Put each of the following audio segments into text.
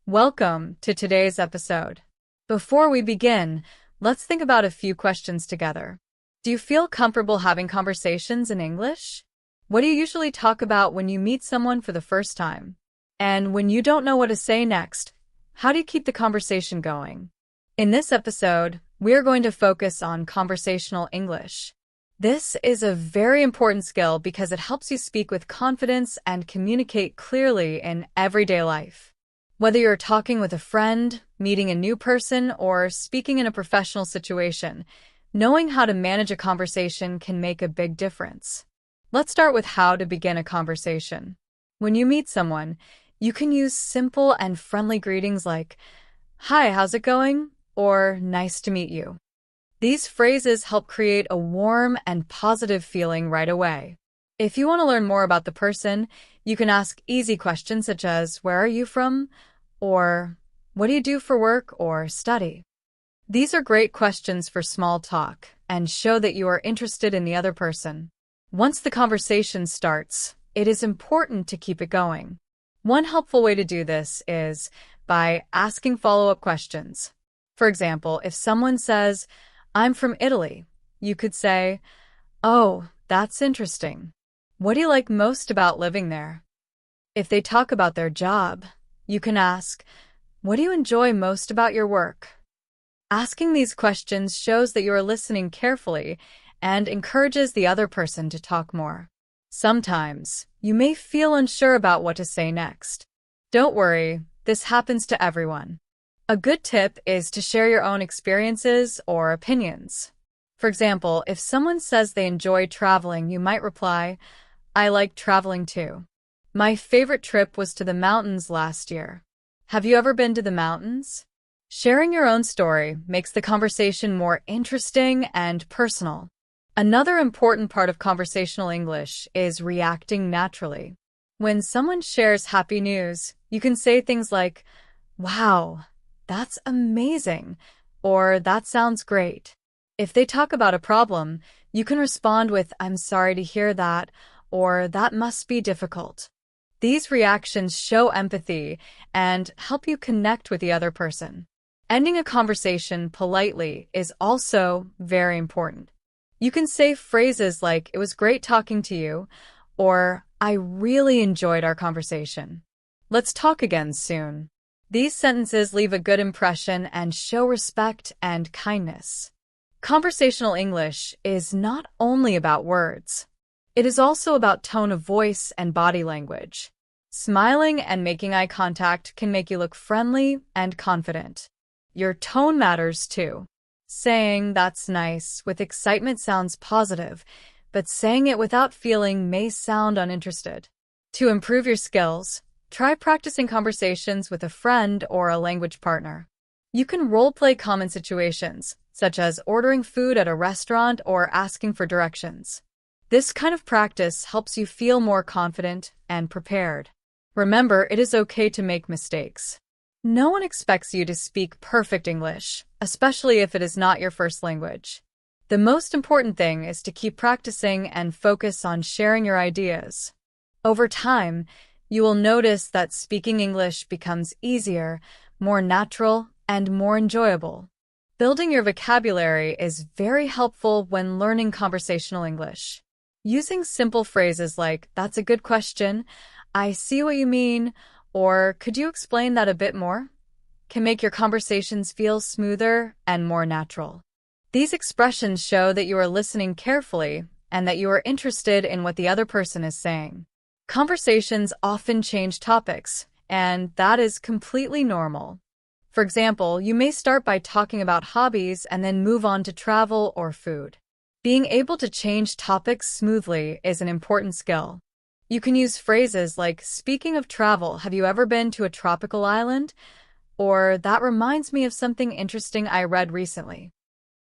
Welcome to today's episode. Before we begin, let's think about a few questions together. Do you feel comfortable having conversations in English? What do you usually talk about when you meet someone for the first time? And when you don't know what to say next, how do you keep the conversation going? In this episode, we're going to focus on conversational English. This is a very important skill because it helps you speak with confidence and communicate clearly in everyday life. Whether you're talking with a friend, meeting a new person, or speaking in a professional situation, knowing how to manage a conversation can make a big difference. Let's start with how to begin a conversation. When you meet someone, you can use simple and friendly greetings like, "Hi, how's it going?" or "Nice to meet you." These phrases help create a warm and positive feeling right away. If you want to learn more about the person, you can ask easy questions such as, "Where are you from?" or "What do you do for work or study?" These are great questions for small talk and show that you are interested in the other person. Once the conversation starts, it is important to keep it going. One helpful way to do this is by asking follow-up questions. For example, if someone says, "I'm from Italy," you could say, "Oh, that's interesting. What do you like most about living there?" If they talk about their job, you can ask, "What do you enjoy most about your work?" Asking these questions shows that you are listening carefully and encourages the other person to talk more. Sometimes, you may feel unsure about what to say next. Don't worry, this happens to everyone. A good tip is to share your own experiences or opinions. For example, if someone says they enjoy traveling, you might reply, "I like traveling too. My favorite trip was to the mountains last year. Have you ever been to the mountains?" Sharing your own story makes the conversation more interesting and personal. Another important part of conversational English is reacting naturally. When someone shares happy news, you can say things like, "Wow, that's amazing," or "That sounds great." If they talk about a problem, you can respond with, "I'm sorry to hear that," or "That must be difficult." These reactions show empathy and help you connect with the other person. Ending a conversation politely is also very important. You can say phrases like, "It was great talking to you," or "I really enjoyed our conversation. Let's talk again soon." These sentences leave a good impression and show respect and kindness. Conversational English is not only about words. It is also about tone of voice and body language. Smiling and making eye contact can make you look friendly and confident. Your tone matters too. Saying "that's nice" with excitement sounds positive, but saying it without feeling may sound uninterested. To improve your skills, try practicing conversations with a friend or a language partner. You can role-play common situations, such as ordering food at a restaurant or asking for directions. This kind of practice helps you feel more confident and prepared. Remember, it is okay to make mistakes. No one expects you to speak perfect English, especially if it is not your first language. The most important thing is to keep practicing and focus on sharing your ideas. Over time, you will notice that speaking English becomes easier, more natural, and more enjoyable. Building your vocabulary is very helpful when learning conversational English. Using simple phrases like, "That's a good question," "I see what you mean," or "Could you explain that a bit more?" can make your conversations feel smoother and more natural. These expressions show that you are listening carefully and that you are interested in what the other person is saying. Conversations often change topics, and that is completely normal. For example, you may start by talking about hobbies and then move on to travel or food. Being able to change topics smoothly is an important skill. You can use phrases like, "Speaking of travel, have you ever been to a tropical island?" or "That reminds me of something interesting I read recently."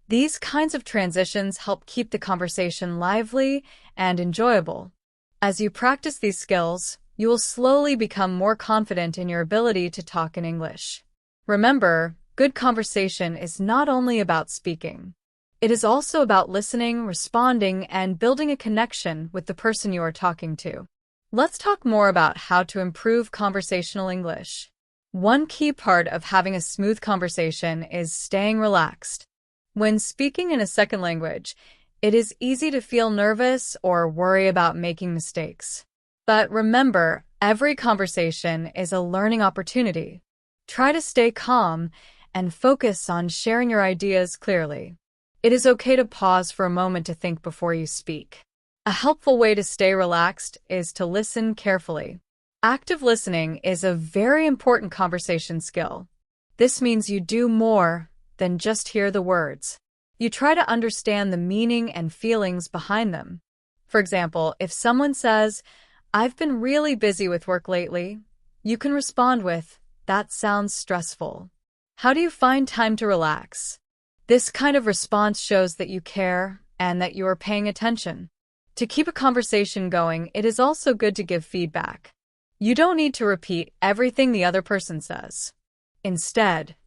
These kinds of transitions help keep the conversation lively and enjoyable. As you practice these skills, you will slowly become more confident in your ability to talk in English. Remember, good conversation is not only about speaking. It is also about listening, responding, and building a connection with the person you are talking to. Let's talk more about how to improve conversational English. One key part of having a smooth conversation is staying relaxed. When speaking in a second language, it is easy to feel nervous or worry about making mistakes. But remember, every conversation is a learning opportunity. Try to stay calm and focus on sharing your ideas clearly. It is okay to pause for a moment to think before you speak. A helpful way to stay relaxed is to listen carefully. Active listening is a very important conversation skill. This means you do more than just hear the words. You try to understand the meaning and feelings behind them. For example, if someone says, "I've been really busy with work lately," you can respond with, "That sounds stressful. How do you find time to relax?" This kind of response shows that you care and that you are paying attention. To keep a conversation going, it is also good to give feedback. You don't need to repeat everything the other person says. Instead,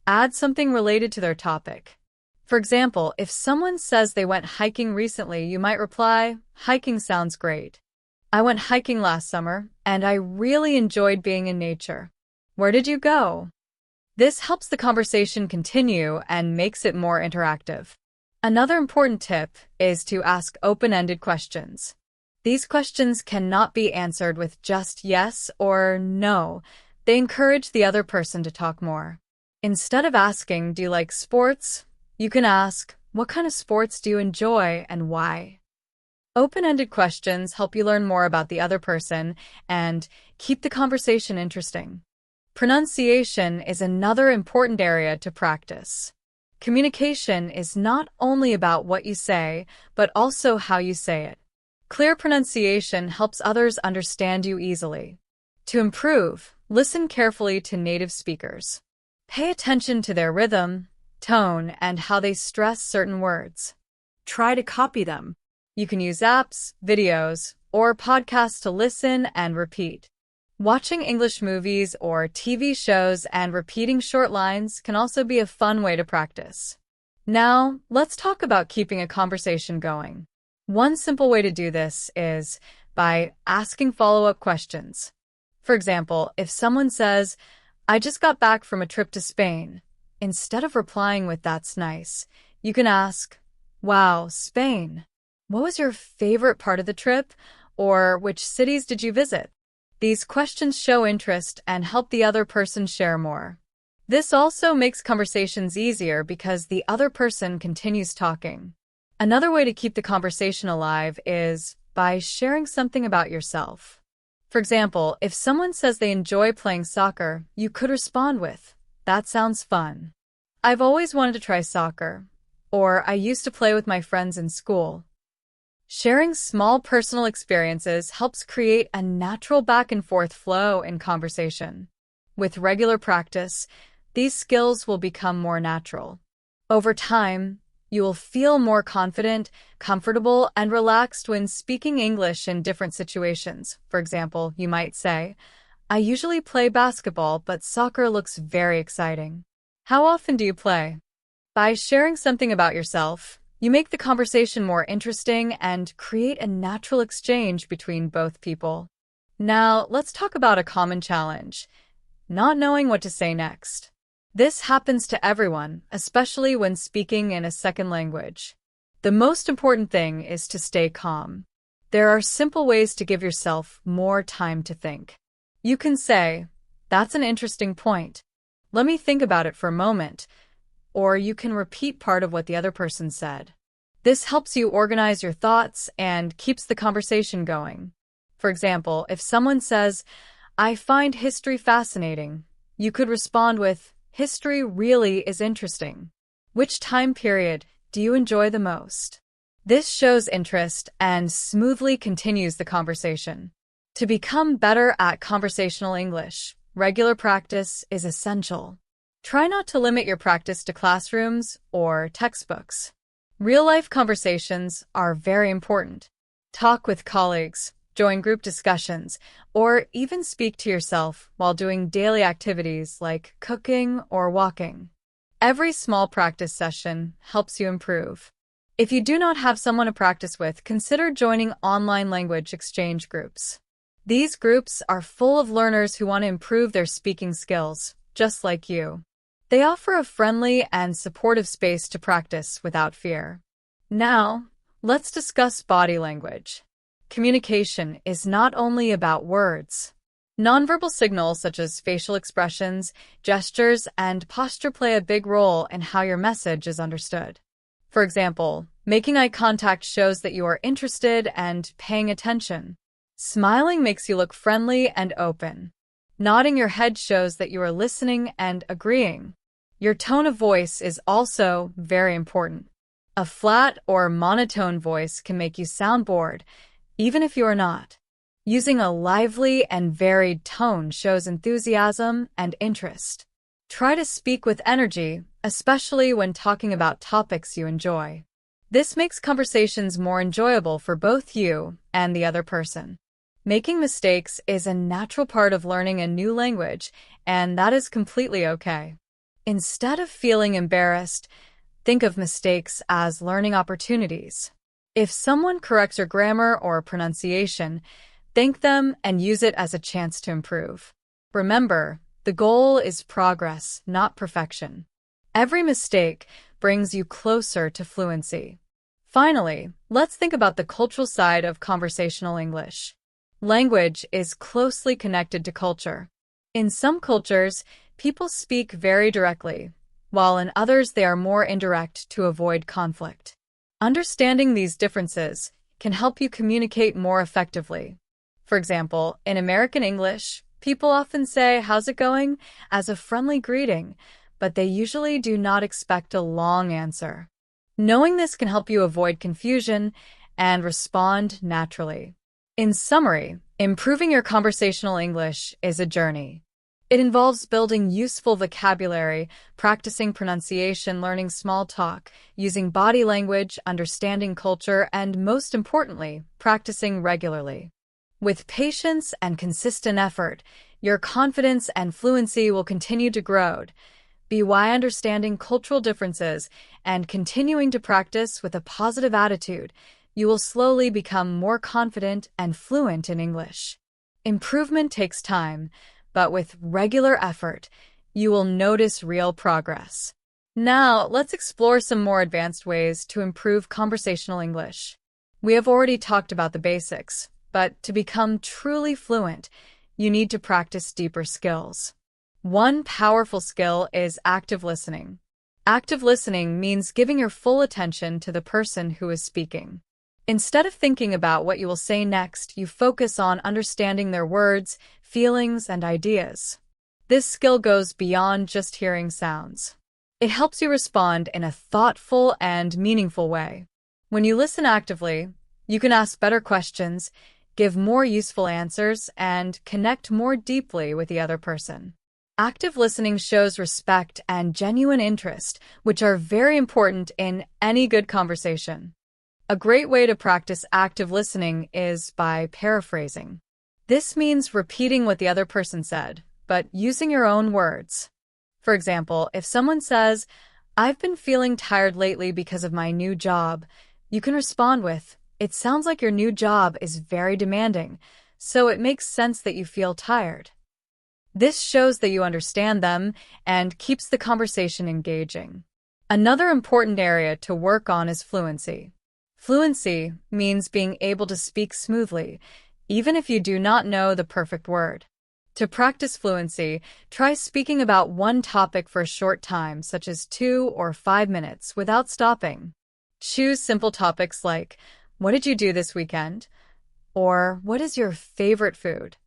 add something related to their topic. For example, if someone says they went hiking recently, you might reply, "Hiking sounds great. I went hiking last summer, and I really enjoyed being in nature. Where did you go?" This helps the conversation continue and makes it more interactive. Another important tip is to ask open-ended questions. These questions cannot be answered with just yes or no. They encourage the other person to talk more. Instead of asking, "Do you like sports?" you can ask, "What kind of sports do you enjoy and why?" Open-ended questions help you learn more about the other person and keep the conversation interesting. Pronunciation is another important area to practice. Communication is not only about what you say, but also how you say it. Clear pronunciation helps others understand you easily. To improve, listen carefully to native speakers. Pay attention to their rhythm, tone, and how they stress certain words. Try to copy them. You can use apps, videos, or podcasts to listen and repeat. Watching English movies or TV shows and repeating short lines can also be a fun way to practice. Now, let's talk about keeping a conversation going. One simple way to do this is by asking follow-up questions. For example, if someone says, "I just got back from a trip to Spain," instead of replying with "That's nice," you can ask, "Wow, Spain. What was your favorite part of the trip?" Or "Which cities did you visit?" These questions show interest and help the other person share more. This also makes conversations easier because the other person continues talking. Another way to keep the conversation alive is by sharing something about yourself. For example, if someone says they enjoy playing soccer, you could respond with, "That sounds fun. I've always wanted to try soccer," or "I used to play with my friends in school." Sharing small personal experiences helps create a natural back and forth flow in conversation. With regular practice, these skills will become more natural. Over time, you will feel more confident, comfortable, and relaxed when speaking English in different situations. For example, you might say, "I usually play basketball, but soccer looks very exciting. How often do you play?" By sharing something about yourself, you make the conversation more interesting and create a natural exchange between both people. Now, let's talk about a common challenge: not knowing what to say next. This happens to everyone, especially when speaking in a second language. The most important thing is to stay calm. There are simple ways to give yourself more time to think. You can say, "That's an interesting point. Let me think about it for a moment." Or you can repeat part of what the other person said. This helps you organize your thoughts and keeps the conversation going. For example, if someone says, "I find history fascinating," you could respond with, "History really is interesting. Which time period do you enjoy the most?" This shows interest and smoothly continues the conversation. To become better at conversational English, regular practice is essential. Try not to limit your practice to classrooms or textbooks. Real-life conversations are very important. Talk with colleagues, join group discussions, or even speak to yourself while doing daily activities like cooking or walking. Every small practice session helps you improve. If you do not have someone to practice with, consider joining online language exchange groups. These groups are full of learners who want to improve their speaking skills, just like you. They offer a friendly and supportive space to practice without fear. Now, let's discuss body language. Communication is not only about words. Nonverbal signals such as facial expressions, gestures, and posture play a big role in how your message is understood. For example, making eye contact shows that you are interested and paying attention. Smiling makes you look friendly and open. Nodding your head shows that you are listening and agreeing. Your tone of voice is also very important. A flat or monotone voice can make you sound bored, even if you are not. Using a lively and varied tone shows enthusiasm and interest. Try to speak with energy, especially when talking about topics you enjoy. This makes conversations more enjoyable for both you and the other person. Making mistakes is a natural part of learning a new language, and that is completely okay. Instead of feeling embarrassed, think of mistakes as learning opportunities. If someone corrects your grammar or pronunciation, thank them and use it as a chance to improve. Remember, the goal is progress, not perfection. Every mistake brings you closer to fluency. Finally, let's think about the cultural side of conversational English. Language is closely connected to culture. In some cultures, people speak very directly, while in others they are more indirect to avoid conflict. Understanding these differences can help you communicate more effectively. For example, in American English, people often say, "How's it going?" as a friendly greeting, but they usually do not expect a long answer. Knowing this can help you avoid confusion and respond naturally. In summary, improving your conversational English is a journey. It involves building useful vocabulary, practicing pronunciation, learning small talk, using body language, understanding culture, and most importantly, practicing regularly. With patience and consistent effort, your confidence and fluency will continue to grow. By understanding cultural differences and continuing to practice with a positive attitude, you will slowly become more confident and fluent in English. Improvement takes time, but with regular effort, you will notice real progress. Now, let's explore some more advanced ways to improve conversational English. We have already talked about the basics, but to become truly fluent, you need to practice deeper skills. One powerful skill is active listening. Active listening means giving your full attention to the person who is speaking. Instead of thinking about what you will say next, you focus on understanding their words, feelings, and ideas. This skill goes beyond just hearing sounds. It helps you respond in a thoughtful and meaningful way. When you listen actively, you can ask better questions, give more useful answers, and connect more deeply with the other person. Active listening shows respect and genuine interest, which are very important in any good conversation. A great way to practice active listening is by paraphrasing. This means repeating what the other person said, but using your own words. For example, if someone says, "I've been feeling tired lately because of my new job," you can respond with, "It sounds like your new job is very demanding, so it makes sense that you feel tired." This shows that you understand them and keeps the conversation engaging. Another important area to work on is fluency. Fluency means being able to speak smoothly, even if you do not know the perfect word. To practice fluency, try speaking about one topic for a short time, such as 2 or 5 minutes, without stopping. Choose simple topics like, "What did you do this weekend?" or "What is your favorite food?"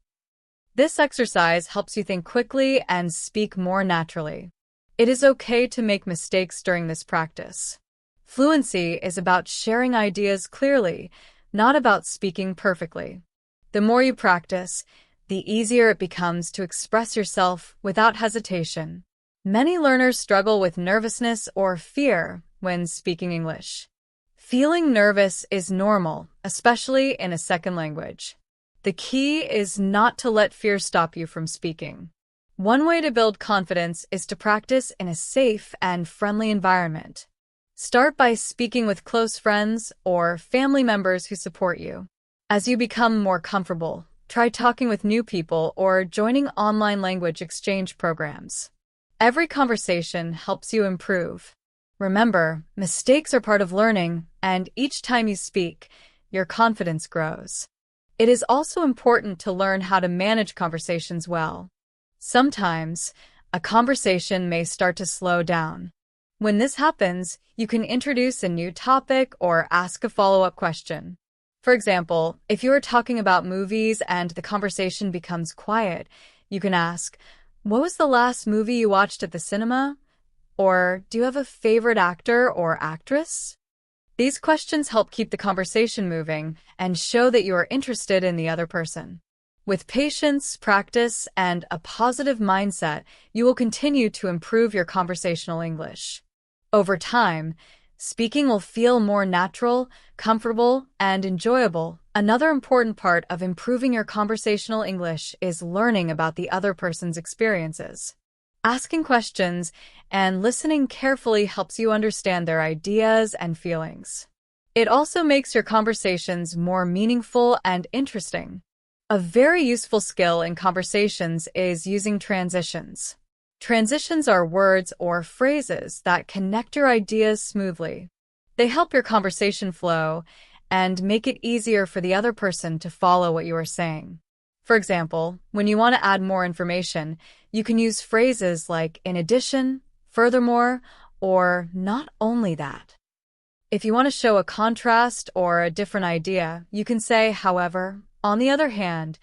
This exercise helps you think quickly and speak more naturally. It is okay to make mistakes during this practice. Fluency is about sharing ideas clearly, not about speaking perfectly. The more you practice, the easier it becomes to express yourself without hesitation. Many learners struggle with nervousness or fear when speaking English. Feeling nervous is normal, especially in a second language. The key is not to let fear stop you from speaking. One way to build confidence is to practice in a safe and friendly environment. Start by speaking with close friends or family members who support you. As you become more comfortable, Try talking with new people or joining online language exchange programs. Every conversation helps you improve. Remember, mistakes are part of learning, and each time you speak, your confidence grows. It is also important to learn how to manage conversations well. Sometimes, a conversation may start to slow down. When this happens, you can introduce a new topic or ask a follow-up question. For example, if you are talking about movies and the conversation becomes quiet, you can ask, "What was the last movie you watched at the cinema?" Or, "Do you have a favorite actor or actress?" These questions help keep the conversation moving and show that you are interested in the other person. With patience, practice, and a positive mindset, you will continue to improve your conversational English. Over time, speaking will feel more natural, comfortable, and enjoyable. Another important part of improving your conversational English is learning about the other person's experiences. Asking questions and listening carefully helps you understand their ideas and feelings. It also makes your conversations more meaningful and interesting. A very useful skill in conversations is using transitions. Transitions are words or phrases that connect your ideas smoothly. They help your conversation flow and make it easier for the other person to follow what you are saying. For example, when you want to add more information, you can use phrases like "in addition," "furthermore," or "not only that." If you want to show a contrast or a different idea, you can say "however," "on the other hand,"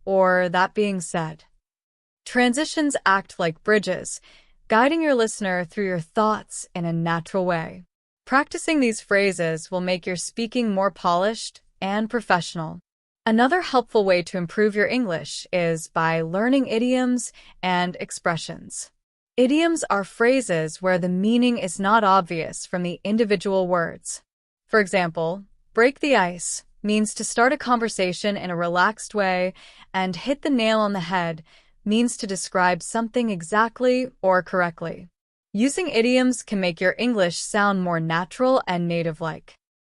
or "that being said." Transitions act like bridges, guiding your listener through your thoughts in a natural way. Practicing these phrases will make your speaking more polished and professional. Another helpful way to improve your English is by learning idioms and expressions. Idioms are phrases where the meaning is not obvious from the individual words. For example, "break the ice" means to start a conversation in a relaxed way, and "hit the nail on the head" means to describe something exactly or correctly. Using idioms can make your English sound more natural and native-like.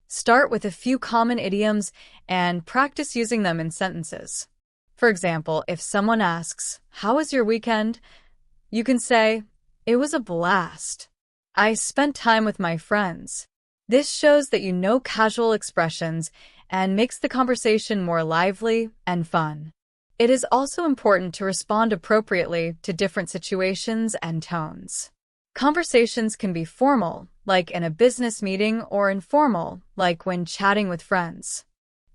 Start with a few common idioms and practice using them in sentences. For example, if someone asks, "How was your weekend?" you can say, "It was a blast. I spent time with my friends." This shows that you know casual expressions and makes the conversation more lively and fun. It is also important to respond appropriately to different situations and tones. Conversations can be formal, like in a business meeting, or informal, like when chatting with friends.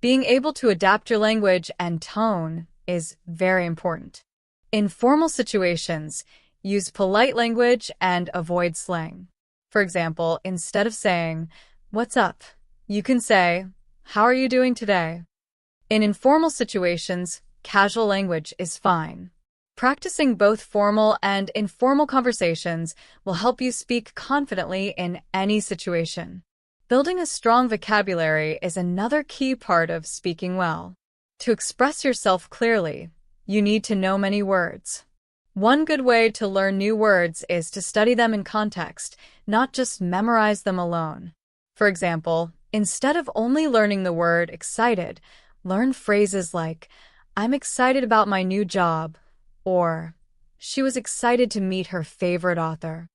Being able to adapt your language and tone is very important. In formal situations, use polite language and avoid slang. For example, instead of saying, "What's up?" you can say, "How are you doing today?" In informal situations, casual language is fine. Practicing both formal and informal conversations will help you speak confidently in any situation. Building a strong vocabulary is another key part of speaking well. To express yourself clearly, you need to know many words. One good way to learn new words is to study them in context, not just memorize them alone. For example, instead of only learning the word excited, learn phrases like, "I'm excited about my new job," or "She was excited to meet her favorite author."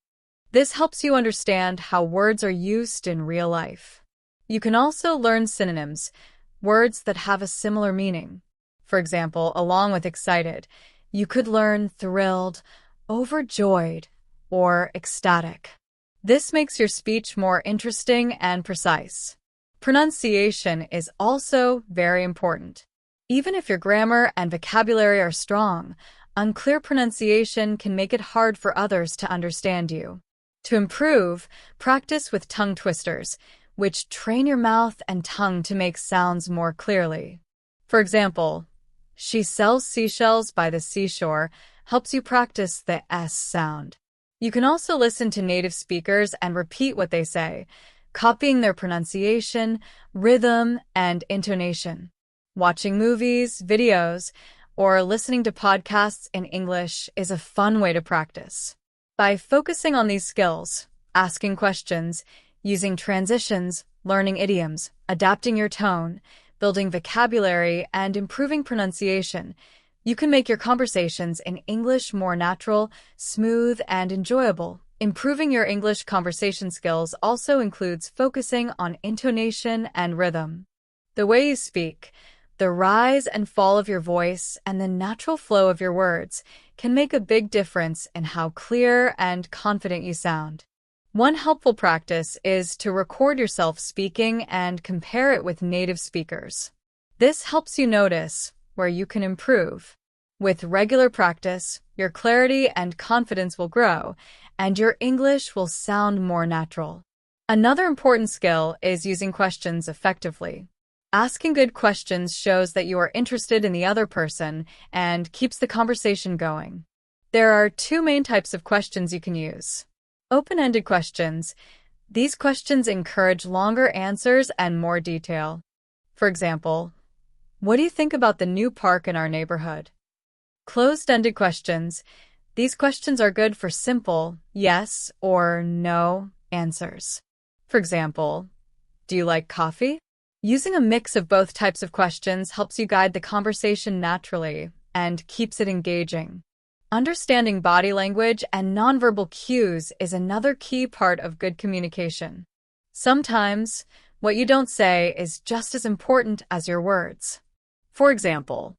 This helps you understand how words are used in real life. You can also learn synonyms, words that have a similar meaning. For example, along with excited, you could learn thrilled, overjoyed, or ecstatic. This makes your speech more interesting and precise. Pronunciation is also very important. Even if your grammar and vocabulary are strong, unclear pronunciation can make it hard for others to understand you. To improve, practice with tongue twisters, which train your mouth and tongue to make sounds more clearly. For example, "She sells seashells by the seashore" helps you practice the S sound. You can also listen to native speakers and repeat what they say, copying their pronunciation, rhythm, and intonation. Watching movies, videos, or listening to podcasts in English is a fun way to practice. By focusing on these skills, asking questions, using transitions, learning idioms, adapting your tone, building vocabulary, and improving pronunciation, you can make your conversations in English more natural, smooth, and enjoyable. Improving your English conversation skills also includes focusing on intonation and rhythm. The way you speak, the rise and fall of your voice, and the natural flow of your words can make a big difference in how clear and confident you sound. One helpful practice is to record yourself speaking and compare it with native speakers. This helps you notice where you can improve. With regular practice, your clarity and confidence will grow, and your English will sound more natural. Another important skill is using questions effectively. Asking good questions shows that you are interested in the other person and keeps the conversation going. There are two main types of questions you can use. Open-ended questions. These questions encourage longer answers and more detail. For example, what do you think about the new park in our neighborhood? Closed-ended questions. These questions are good for simple yes or no answers. For example, do you like coffee? Using a mix of both types of questions helps you guide the conversation naturally and keeps it engaging. Understanding body language and nonverbal cues is another key part of good communication. Sometimes, what you don't say is just as important as your words. For example,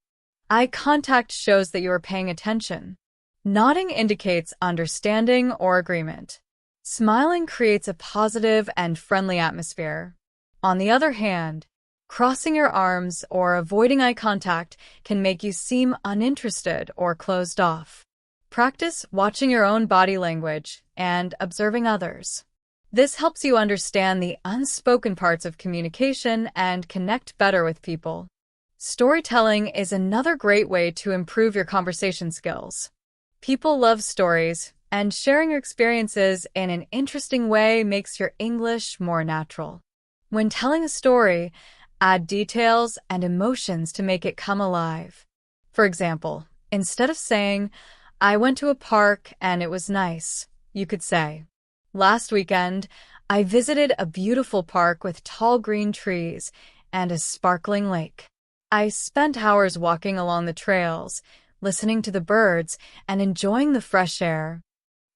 eye contact shows that you are paying attention. Nodding indicates understanding or agreement. Smiling creates a positive and friendly atmosphere. On the other hand, crossing your arms or avoiding eye contact can make you seem uninterested or closed off. Practice watching your own body language and observing others. This helps you understand the unspoken parts of communication and connect better with people. Storytelling is another great way to improve your conversation skills. People love stories, and sharing your experiences in an interesting way makes your English more natural. When telling a story, add details and emotions to make it come alive. For example, instead of saying, I went to a park and it was nice, you could say, last weekend, I visited a beautiful park with tall green trees and a sparkling lake. I spent hours walking along the trails, listening to the birds, and enjoying the fresh air.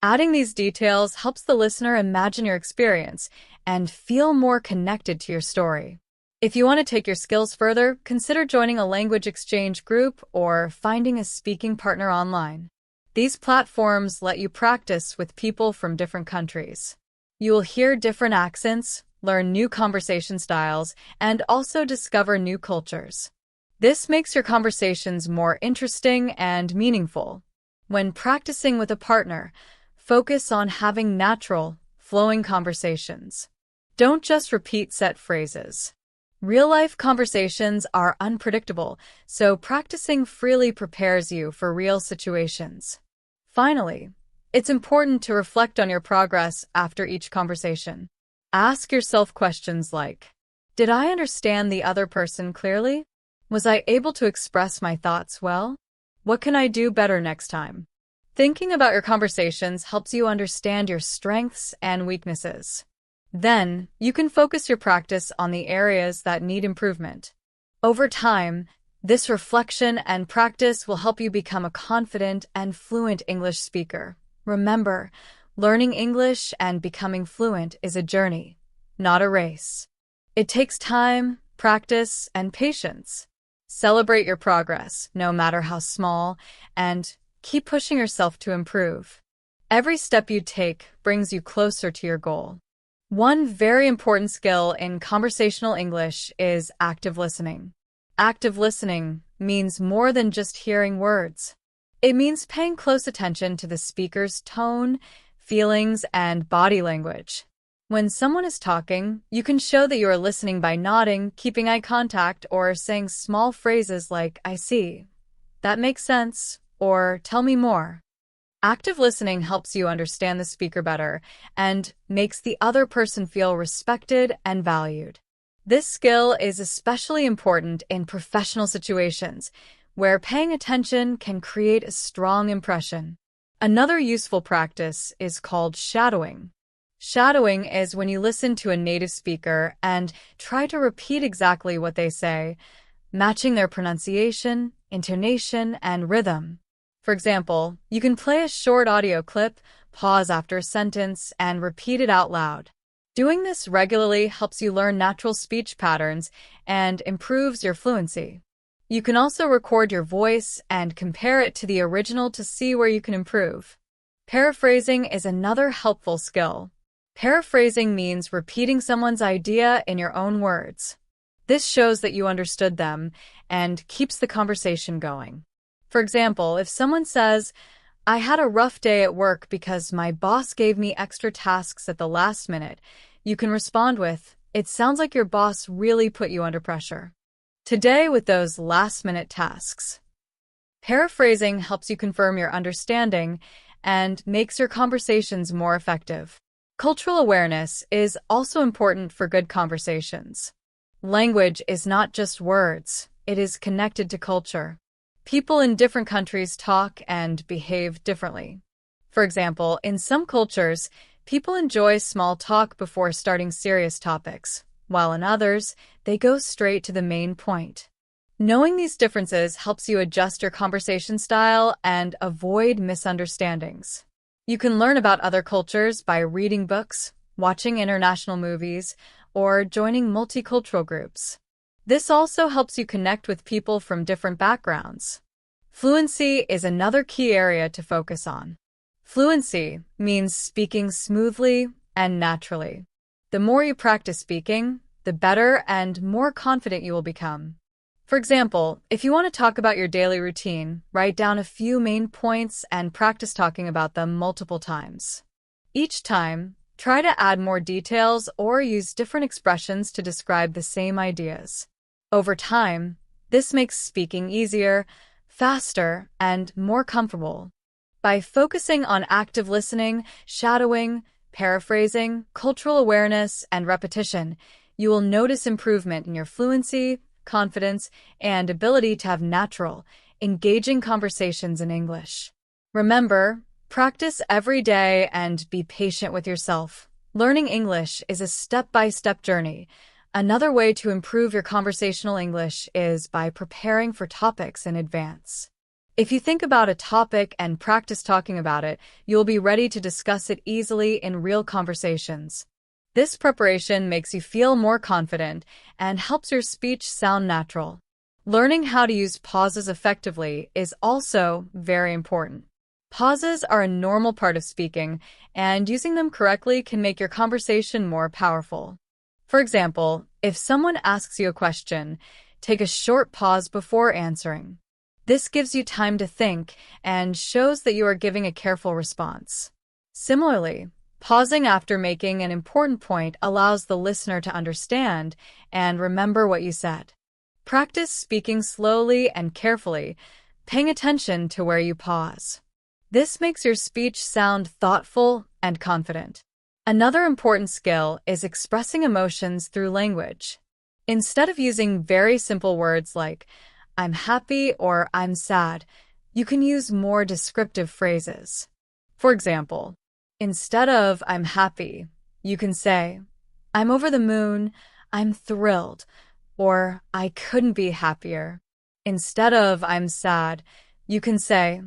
Adding these details helps the listener imagine your experience and feel more connected to your story. If you want to take your skills further, consider joining a language exchange group or finding a speaking partner online. These platforms let you practice with people from different countries. You will hear different accents, learn new conversation styles, and also discover new cultures. This makes your conversations more interesting and meaningful. When practicing with a partner, focus on having natural, flowing conversations. Don't just repeat set phrases. Real-life conversations are unpredictable, so practicing freely prepares you for real situations. Finally, it's important to reflect on your progress after each conversation. Ask yourself questions like, did I understand the other person clearly? Was I able to express my thoughts well? What can I do better next time? Thinking about your conversations helps you understand your strengths and weaknesses. Then, you can focus your practice on the areas that need improvement. Over time, this reflection and practice will help you become a confident and fluent English speaker. Remember, learning English and becoming fluent is a journey, not a race. It takes time, practice, and patience. Celebrate your progress, no matter how small, and keep pushing yourself to improve. Every step you take brings you closer to your goal. One very important skill in conversational English is active listening. Active listening means more than just hearing words. It means paying close attention to the speaker's tone, feelings, and body language. When someone is talking, you can show that you are listening by nodding, keeping eye contact, or saying small phrases like, I see, that makes sense, or tell me more. Active listening helps you understand the speaker better and makes the other person feel respected and valued. This skill is especially important in professional situations, where paying attention can create a strong impression. Another useful practice is called shadowing. Shadowing is when you listen to a native speaker and try to repeat exactly what they say, matching their pronunciation, intonation, and rhythm. For example, you can play a short audio clip, pause after a sentence, and repeat it out loud. Doing this regularly helps you learn natural speech patterns and improves your fluency. You can also record your voice and compare it to the original to see where you can improve. Paraphrasing is another helpful skill. Paraphrasing means repeating someone's idea in your own words. This shows that you understood them and keeps the conversation going. For example, if someone says, "I had a rough day at work because my boss gave me extra tasks at the last minute," you can respond with, "It sounds like your boss really put you under pressure today with those last-minute tasks." Paraphrasing helps you confirm your understanding and makes your conversations more effective. Cultural awareness is also important for good conversations. Language is not just words, it is connected to culture. People in different countries talk and behave differently. For example, in some cultures, people enjoy small talk before starting serious topics, while in others, they go straight to the main point. Knowing these differences helps you adjust your conversation style and avoid misunderstandings. You can learn about other cultures by reading books, watching international movies, or joining multicultural groups. This also helps you connect with people from different backgrounds. Fluency is another key area to focus on. Fluency means speaking smoothly and naturally. The more you practice speaking, the better and more confident you will become. For example, if you want to talk about your daily routine, write down a few main points and practice talking about them multiple times. Each time, try to add more details or use different expressions to describe the same ideas. Over time, this makes speaking easier, faster, and more comfortable. By focusing on active listening, shadowing, paraphrasing, cultural awareness, and repetition, you will notice improvement in your fluency, confidence, and ability to have natural, engaging conversations in English. Remember, practice every day and be patient with yourself. Learning English is a step-by-step journey. Another way to improve your conversational English is by preparing for topics in advance. If you think about a topic and practice talking about it, you'll be ready to discuss it easily in real conversations. This preparation makes you feel more confident and helps your speech sound natural. Learning how to use pauses effectively is also very important. Pauses are a normal part of speaking, and using them correctly can make your conversation more powerful. For example, if someone asks you a question, take a short pause before answering. This gives you time to think and shows that you are giving a careful response. Similarly, pausing after making an important point allows the listener to understand and remember what you said. Practice speaking slowly and carefully, paying attention to where you pause. This makes your speech sound thoughtful and confident. Another important skill is expressing emotions through language. Instead of using very simple words like, "I'm happy" or "I'm sad," you can use more descriptive phrases. For example, instead of "I'm happy," you can say, "I'm over the moon," "I'm thrilled," or "I couldn't be happier." Instead of "I'm sad," you can say,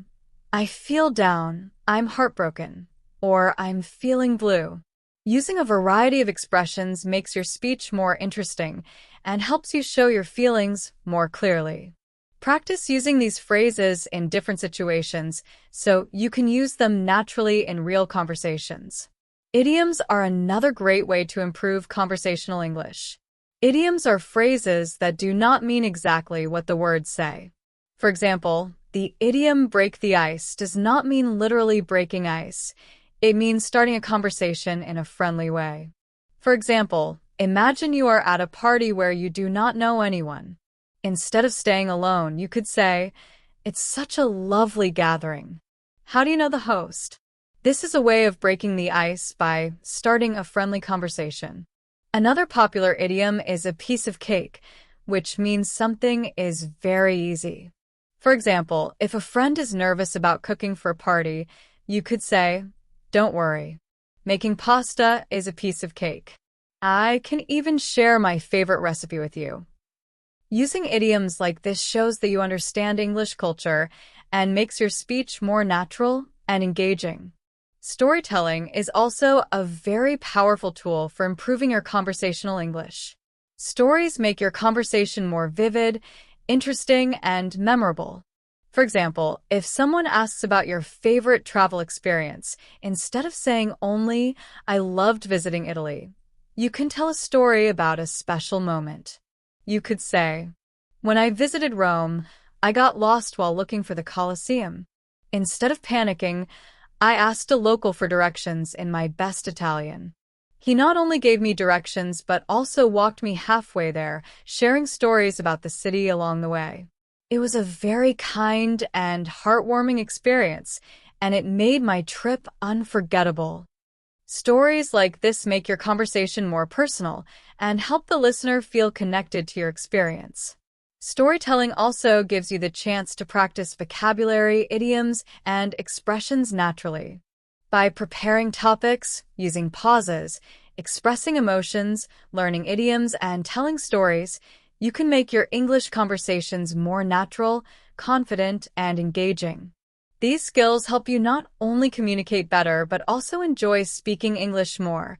"I feel down," "I'm heartbroken," or "I'm feeling blue." Using a variety of expressions makes your speech more interesting and helps you show your feelings more clearly. Practice using these phrases in different situations so you can use them naturally in real conversations. Idioms are another great way to improve conversational English. Idioms are phrases that do not mean exactly what the words say. For example, the idiom "break the ice" does not mean literally breaking ice. It means starting a conversation in a friendly way. For example, imagine you are at a party where you do not know anyone. Instead of staying alone, you could say, "It's such a lovely gathering. How do you know the host?" This is a way of breaking the ice by starting a friendly conversation. Another popular idiom is "a piece of cake," which means something is very easy. For example, if a friend is nervous about cooking for a party, you could say, "Don't worry. Making pasta is a piece of cake. I can even share my favorite recipe with you. Using idioms like this shows that you understand English culture and makes your speech more natural and engaging. Storytelling is also a very powerful tool for improving your conversational English. Stories make your conversation more vivid, interesting, and memorable. For example, if someone asks about your favorite travel experience, instead of saying only, "I loved visiting Italy," you can tell a story about a special moment. You could say, "When I visited Rome, I got lost while looking for the Colosseum. Instead of panicking, I asked a local for directions in my best Italian. He not only gave me directions but also walked me halfway there, sharing stories about the city along the way. It was a very kind and heartwarming experience, and it made my trip unforgettable." Stories like this make your conversation more personal and help the listener feel connected to your experience. Storytelling also gives you the chance to practice vocabulary, idioms, and expressions naturally. By preparing topics, using pauses, expressing emotions, learning idioms, and telling stories, you can make your English conversations more natural, confident, and engaging. These skills help you not only communicate better, but also enjoy speaking English more.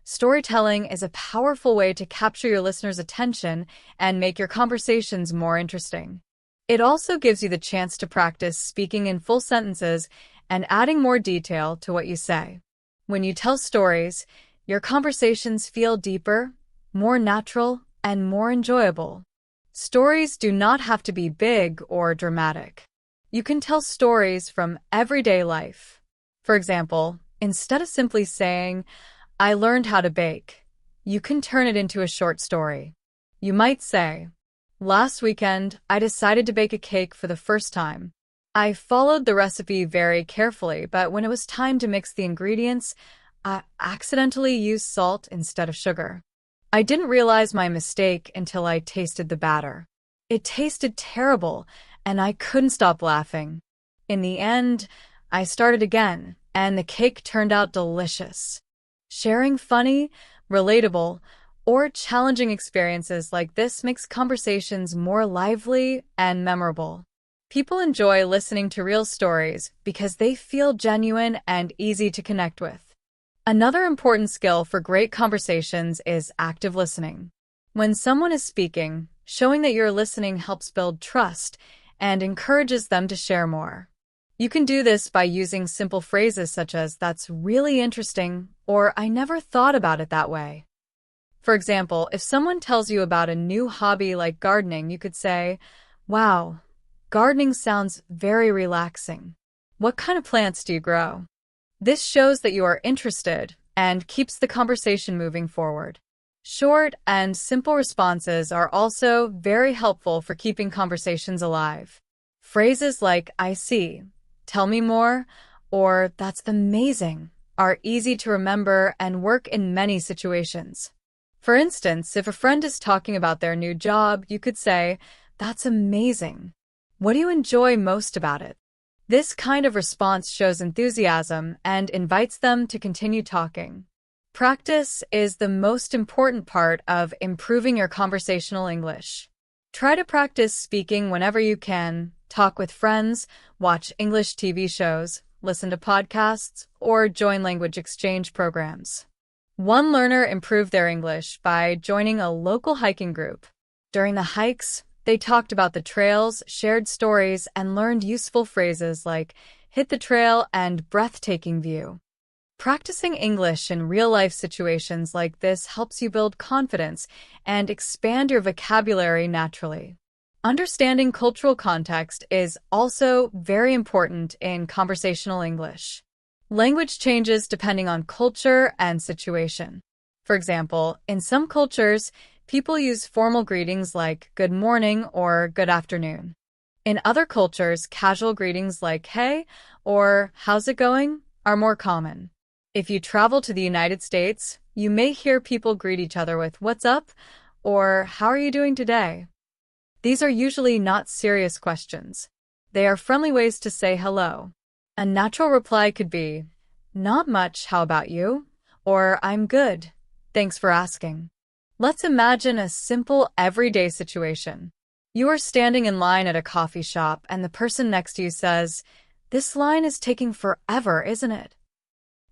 Storytelling is a powerful way to capture your listeners' attention and make your conversations more interesting. It also gives you the chance to practice speaking in full sentences and adding more detail to what you say. When you tell stories, your conversations feel deeper, more natural, and more enjoyable. Stories do not have to be big or dramatic. You can tell stories from everyday life. For example, instead of simply saying, "I learned how to bake," you can turn it into a short story. You might say, "Last weekend, I decided to bake a cake for the first time. I followed the recipe very carefully, but when it was time to mix the ingredients, I accidentally used salt instead of sugar. I didn't realize my mistake until I tasted the batter. It tasted terrible, and I couldn't stop laughing. In the end, I started again, and the cake turned out delicious." Sharing funny, relatable, or challenging experiences like this makes conversations more lively and memorable. People enjoy listening to real stories because they feel genuine and easy to connect with. Another important skill for great conversations is active listening. When someone is speaking, showing that you're listening helps build trust and encourages them to share more. You can do this by using simple phrases such as, "That's really interesting," or "I never thought about it that way." For example, if someone tells you about a new hobby like gardening, you could say, "Wow, gardening sounds very relaxing. What kind of plants do you grow?" This shows that you are interested and keeps the conversation moving forward. Short and simple responses are also very helpful for keeping conversations alive. Phrases like, "I see," "Tell me more," or "That's amazing," are easy to remember and work in many situations. For instance, if a friend is talking about their new job, you could say, "That's amazing. What do you enjoy most about it?" This kind of response shows enthusiasm and invites them to continue talking. Practice is the most important part of improving your conversational English. Try to practice speaking whenever you can. Talk with friends, watch English TV shows, listen to podcasts, or join language exchange programs. One learner improved their English by joining a local hiking group. During the hikes, they talked about the trails, shared stories, and learned useful phrases like "hit the trail" and "breathtaking view." Practicing English in real-life situations like this helps you build confidence and expand your vocabulary naturally. Understanding cultural context is also very important in conversational English. Language changes depending on culture and situation. For example, in some cultures, people use formal greetings like "good morning" or "good afternoon." In other cultures, casual greetings like "hey" or "how's it going" are more common. If you travel to the United States, you may hear people greet each other with "what's up" or "how are you doing today?" These are usually not serious questions. They are friendly ways to say hello. A natural reply could be, "Not much, how about you?" or I'm good. Thanks for asking. Let's imagine a simple everyday situation. You are standing in line at a coffee shop and the person next to you says, "This line is taking forever, isn't it?"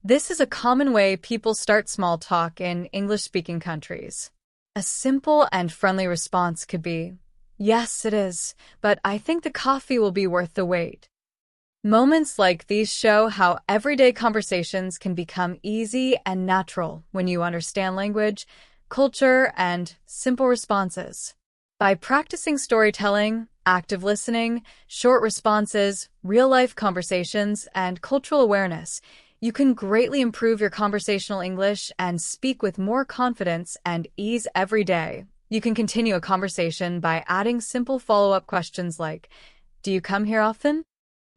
This is a common way people start small talk in English-speaking countries. A simple and friendly response could be, "Yes, it is, but I think the coffee will be worth the wait." Moments like these show how everyday conversations can become easy and natural when you understand language, culture, and simple responses. By practicing storytelling, active listening, short responses, real-life conversations, and cultural awareness, you can greatly improve your conversational English and speak with more confidence and ease every day. You can continue a conversation by adding simple follow-up questions like, "Do you come here often?"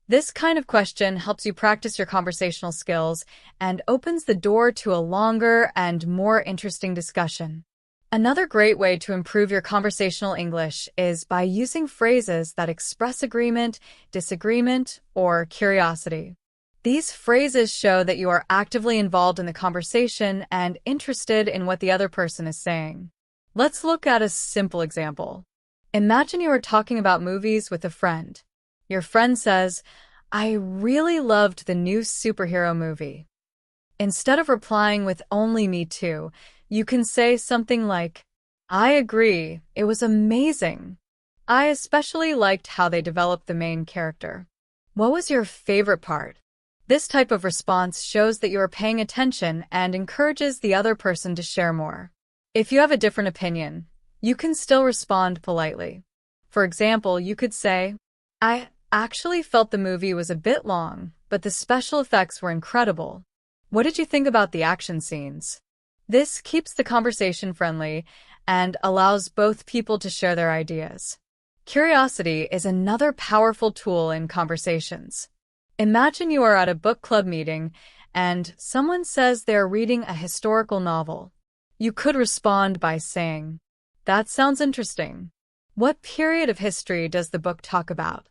This kind of question helps you practice your conversational skills and opens the door to a longer and more interesting discussion. Another great way to improve your conversational English is by using phrases that express agreement, disagreement, or curiosity. These phrases show that you are actively involved in the conversation and interested in what the other person is saying. Let's look at a simple example. Imagine you are talking about movies with a friend. Your friend says, "I really loved the new superhero movie." Instead of replying with "only me too," you can say something like, "I agree, it was amazing. I especially liked how they developed the main character. What was your favorite part?" This type of response shows that you are paying attention and encourages the other person to share more. If you have a different opinion, you can still respond politely. For example, you could say, "I actually felt the movie was a bit long, but the special effects were incredible. What did you think about the action scenes?" This keeps the conversation friendly and allows both people to share their ideas. Curiosity is another powerful tool in conversations. Imagine you are at a book club meeting and someone says they're reading a historical novel. You could respond by saying, "That sounds interesting. What period of history does the book talk about?"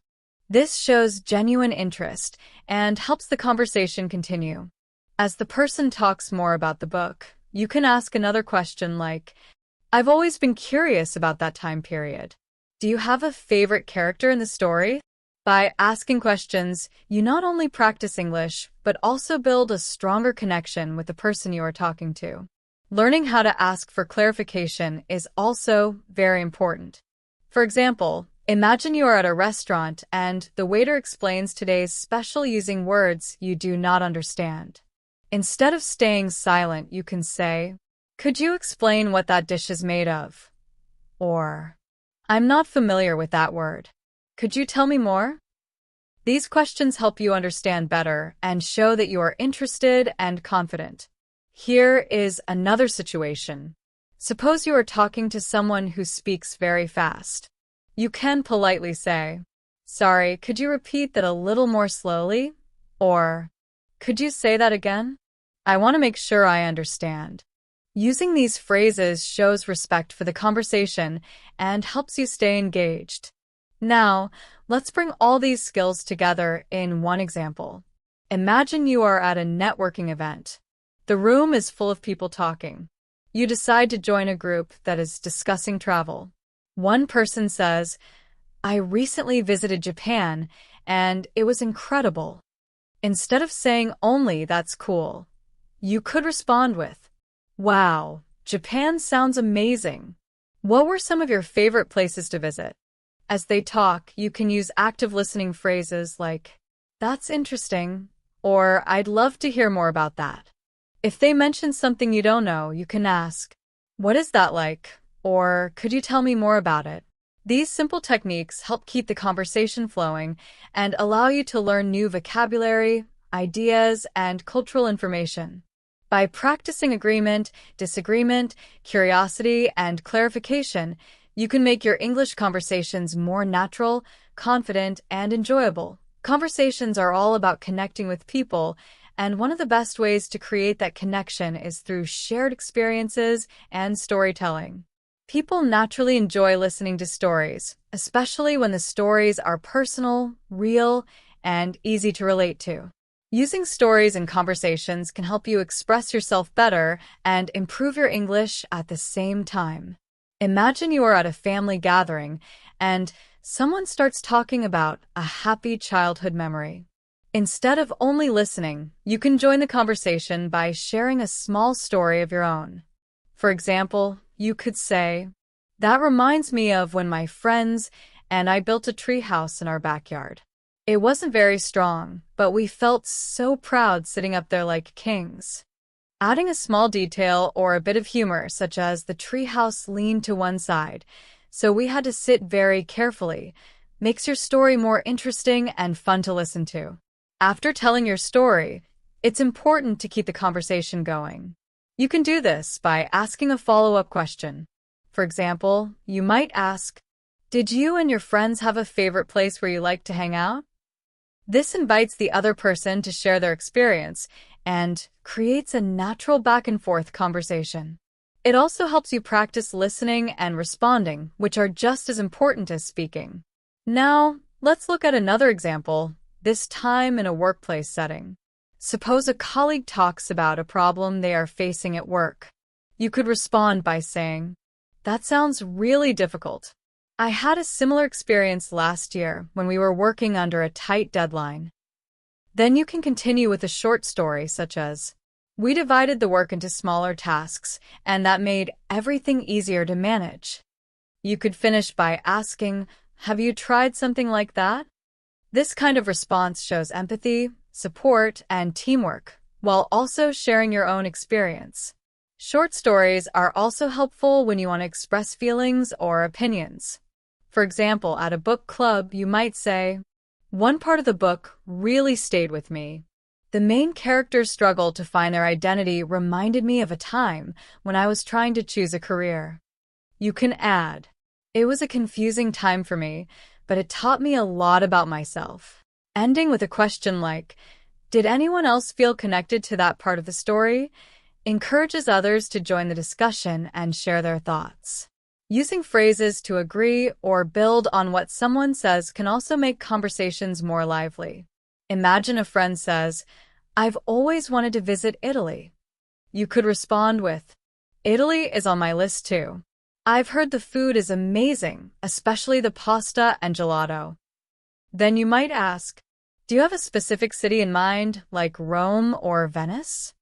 This shows genuine interest and helps the conversation continue. As the person talks more about the book, you can ask another question like, "I've always been curious about that time period. Do you have a favorite character in the story?" By asking questions, you not only practice English, but also build a stronger connection with the person you are talking to. Learning how to ask for clarification is also very important. For example, imagine you are at a restaurant and the waiter explains today's special using words you do not understand. Instead of staying silent, you can say, "Could you explain what that dish is made of?" Or, "I'm not familiar with that word. Could you tell me more?" These questions help you understand better and show that you are interested and confident. Here is another situation. Suppose you are talking to someone who speaks very fast. You can politely say, "Sorry, could you repeat that a little more slowly?" Or, "Could you say that again? I want to make sure I understand." Using these phrases shows respect for the conversation and helps you stay engaged. Now, let's bring all these skills together in one example. Imagine you are at a networking event. The room is full of people talking. You decide to join a group that is discussing travel. One person says, "I recently visited Japan, and it was incredible." Instead of saying only "That's cool," you could respond with, "Wow, Japan sounds amazing. What were some of your favorite places to visit?" As they talk, you can use active listening phrases like, "That's interesting," or "I'd love to hear more about that." If they mention something you don't know, you can ask, "What is that like?" Or, "Could you tell me more about it?" These simple techniques help keep the conversation flowing and allow you to learn new vocabulary, ideas, and cultural information. By practicing agreement, disagreement, curiosity, and clarification, you can make your English conversations more natural, confident, and enjoyable. Conversations are all about connecting with people, and one of the best ways to create that connection is through shared experiences and storytelling. People naturally enjoy listening to stories, especially when the stories are personal, real, and easy to relate to. Using stories and conversations can help you express yourself better and improve your English at the same time. Imagine you are at a family gathering and someone starts talking about a happy childhood memory. Instead of only listening, you can join the conversation by sharing a small story of your own. For example, you could say, "That reminds me of when my friends and I built a tree house in our backyard. It wasn't very strong, but we felt so proud sitting up there like kings." Adding a small detail or a bit of humor, such as the treehouse leaned to one side, so we had to sit very carefully, makes your story more interesting and fun to listen to. After telling your story, it's important to keep the conversation going. You can do this by asking a follow-up question. For example, you might ask, "Did you and your friends have a favorite place where you like to hang out?" This invites the other person to share their experience and creates a natural back-and-forth conversation. It also helps you practice listening and responding, which are just as important as speaking. Now, let's look at another example, this time in a workplace setting. Suppose a colleague talks about a problem they are facing at work. You could respond by saying, "That sounds really difficult. I had a similar experience last year when we were working under a tight deadline." Then you can continue with a short story such as, "We divided the work into smaller tasks, and that made everything easier to manage." You could finish by asking, "Have you tried something like that?" This kind of response shows empathy, support, and teamwork, while also sharing your own experience. Short stories are also helpful when you want to express feelings or opinions. For example, at a book club, you might say, "One part of the book really stayed with me. The main character's struggle to find their identity reminded me of a time when I was trying to choose a career." You can add, "It was a confusing time for me, but it taught me a lot about myself." Ending with a question like, "Did anyone else feel connected to that part of the story?" encourages others to join the discussion and share their thoughts. Using phrases to agree or build on what someone says can also make conversations more lively. Imagine a friend says, "I've always wanted to visit Italy." You could respond with, "Italy is on my list too. I've heard the food is amazing, especially the pasta and gelato." Then you might ask, "Do you have a specific city in mind, like Rome or Venice?"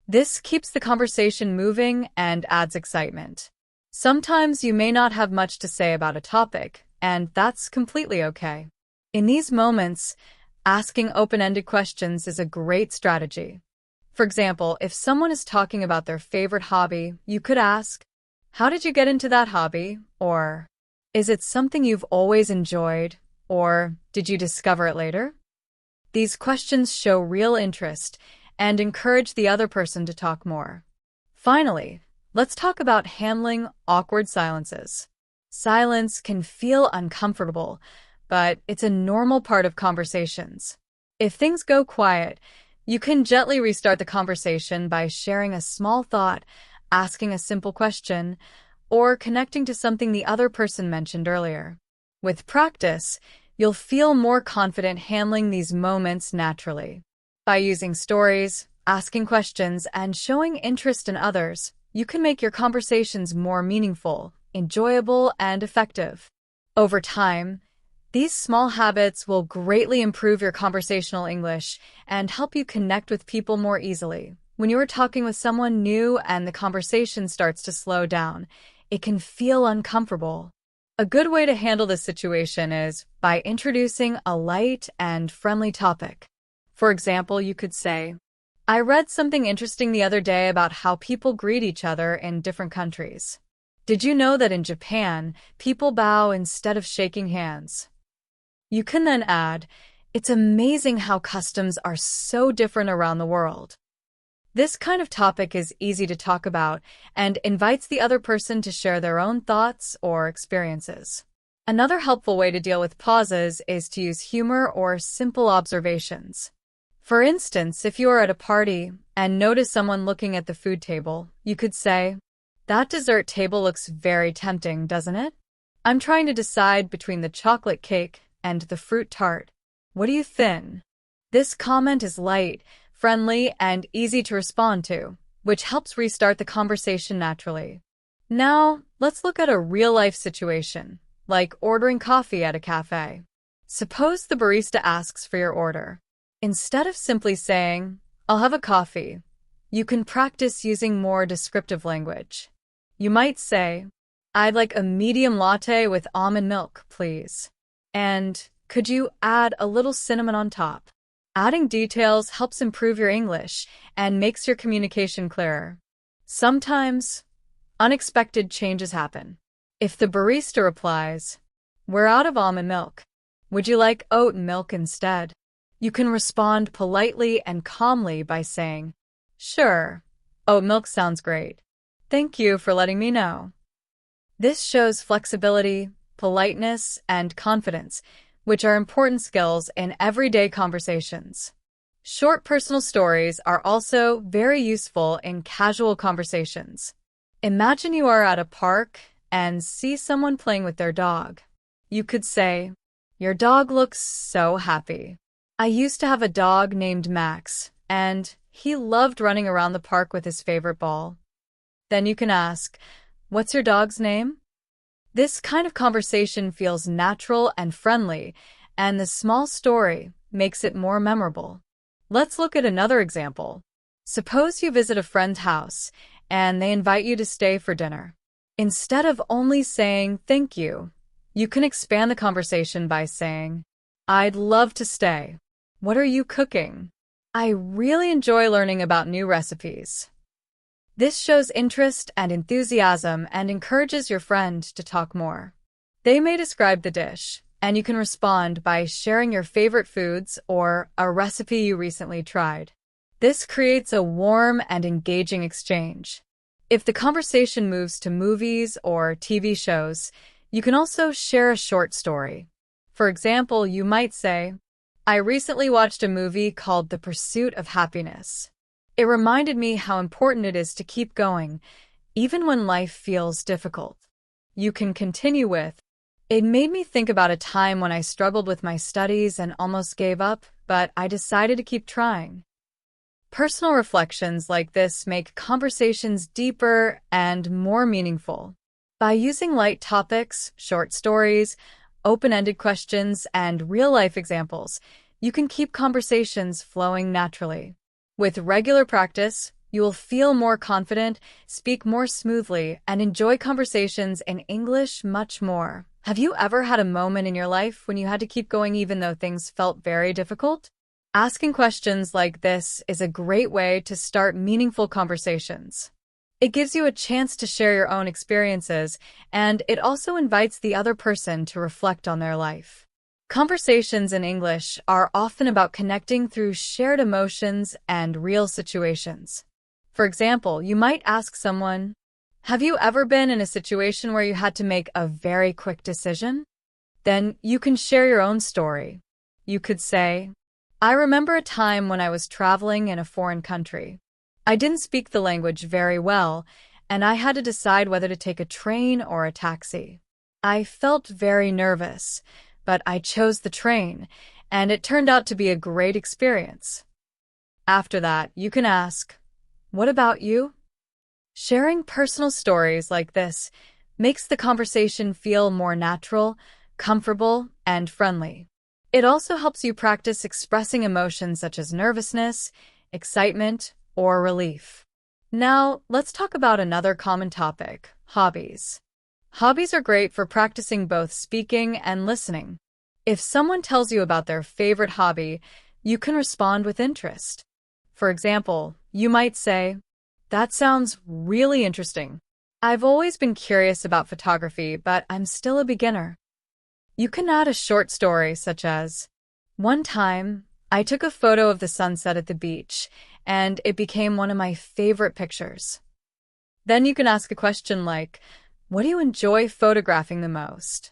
This keeps the conversation moving and adds excitement. Sometimes you may not have much to say about a topic, and that's completely okay. In these moments, asking open-ended questions is a great strategy. For example, if someone is talking about their favorite hobby, you could ask, "How did you get into that hobby?" Or, "Is it something you've always enjoyed?" Or, "Did you discover it later?" These questions show real interest and encourage the other person to talk more. Finally, let's talk about handling awkward silences. Silence can feel uncomfortable, but it's a normal part of conversations. If things go quiet, you can gently restart the conversation by sharing a small thought, asking a simple question, or connecting to something the other person mentioned earlier. With practice, you'll feel more confident handling these moments naturally. By using stories, asking questions, and showing interest in others, you can make your conversations more meaningful, enjoyable, and effective. Over time, these small habits will greatly improve your conversational English and help you connect with people more easily. When you are talking with someone new and the conversation starts to slow down, it can feel uncomfortable. A good way to handle this situation is by introducing a light and friendly topic. For example, you could say, "I read something interesting the other day about how people greet each other in different countries. Did you know that in Japan, people bow instead of shaking hands?" You can then add, "It's amazing how customs are so different around the world." This kind of topic is easy to talk about and invites the other person to share their own thoughts or experiences. Another helpful way to deal with pauses is to use humor or simple observations. For instance, if you are at a party and notice someone looking at the food table, you could say, "That dessert table looks very tempting, doesn't it? I'm trying to decide between the chocolate cake and the fruit tart. What do you think?" This comment is light, friendly, and easy to respond to, which helps restart the conversation naturally. Now, let's look at a real-life situation, like ordering coffee at a cafe. Suppose the barista asks for your order. Instead of simply saying, "I'll have a coffee," you can practice using more descriptive language. You might say, "I'd like a medium latte with almond milk, please." And, "Could you add a little cinnamon on top?" Adding details helps improve your English and makes your communication clearer. Sometimes, unexpected changes happen. If the barista replies, "We're out of almond milk. Would you like oat milk instead?" You can respond politely and calmly by saying, "Sure, oat milk sounds great. Thank you for letting me know." This shows flexibility, politeness, and confidence, which are important skills in everyday conversations. Short personal stories are also very useful in casual conversations. Imagine you are at a park and see someone playing with their dog. You could say, "Your dog looks so happy. I used to have a dog named Max, and he loved running around the park with his favorite ball." Then you can ask, "What's your dog's name?" This kind of conversation feels natural and friendly, and the small story makes it more memorable. Let's look at another example. Suppose you visit a friend's house and they invite you to stay for dinner. Instead of only saying "thank you," you can expand the conversation by saying, "I'd love to stay. What are you cooking? I really enjoy learning about new recipes." This shows interest and enthusiasm and encourages your friend to talk more. They may describe the dish, and you can respond by sharing your favorite foods or a recipe you recently tried. This creates a warm and engaging exchange. If the conversation moves to movies or TV shows, you can also share a short story. For example, you might say, "I recently watched a movie called The Pursuit of Happiness. It reminded me how important it is to keep going, even when life feels difficult." You can continue with, "It made me think about a time when I struggled with my studies and almost gave up, but I decided to keep trying." Personal reflections like this make conversations deeper and more meaningful. By using light topics, short stories, open-ended questions, and real-life examples, you can keep conversations flowing naturally. With regular practice, you will feel more confident, speak more smoothly, and enjoy conversations in English much more. Have you ever had a moment in your life when you had to keep going even though things felt very difficult? Asking questions like this is a great way to start meaningful conversations. It gives you a chance to share your own experiences, and it also invites the other person to reflect on their life. Conversations in English are often about connecting through shared emotions and real situations. For example, you might ask someone, "Have you ever been in a situation where you had to make a very quick decision?" Then you can share your own story. You could say, "I remember a time when I was traveling in a foreign country. I didn't speak the language very well, and I had to decide whether to take a train or a taxi. I felt very nervous, but I chose the train, and it turned out to be a great experience." After that, you can ask, "What about you?" Sharing personal stories like this makes the conversation feel more natural, comfortable, and friendly. It also helps you practice expressing emotions such as nervousness, excitement, or relief. Now, let's talk about another common topic, hobbies. Hobbies are great for practicing both speaking and listening. If someone tells you about their favorite hobby, you can respond with interest. For example, you might say, "That sounds really interesting. I've always been curious about photography, but I'm still a beginner." You can add a short story such as, "One time, I took a photo of the sunset at the beach, and it became one of my favorite pictures." Then you can ask a question like, "What do you enjoy photographing the most?"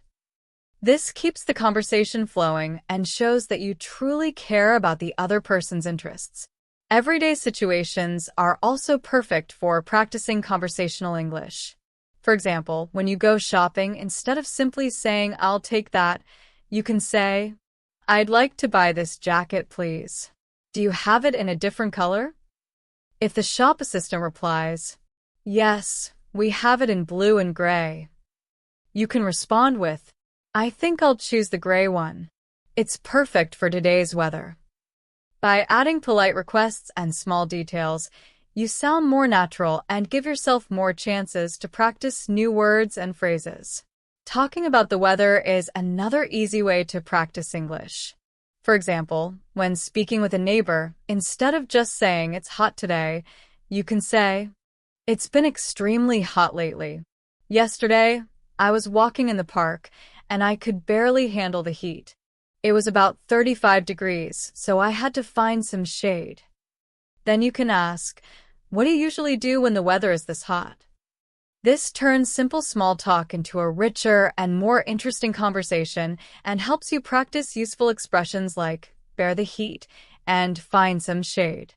This keeps the conversation flowing and shows that you truly care about the other person's interests. Everyday situations are also perfect for practicing conversational English. For example, when you go shopping, instead of simply saying, "I'll take that," you can say, I'd like to buy this jacket, please. Do you have it in a different color? If the shop assistant replies, yes, we have it in blue and gray, you can respond with, I think I'll choose the gray one. It's perfect for today's weather. By adding polite requests and small details, you sound more natural and give yourself more chances to practice new words and phrases. Talking about the weather is another easy way to practice English. For example, when speaking with a neighbor, instead of just saying it's hot today, you can say, it's been extremely hot lately. Yesterday, I was walking in the park and I could barely handle the heat. It was about 35 degrees, so I had to find some shade. Then you can ask, what do you usually do when the weather is this hot? This turns simple small talk into a richer and more interesting conversation and helps you practice useful expressions like bear the heat and find some shade.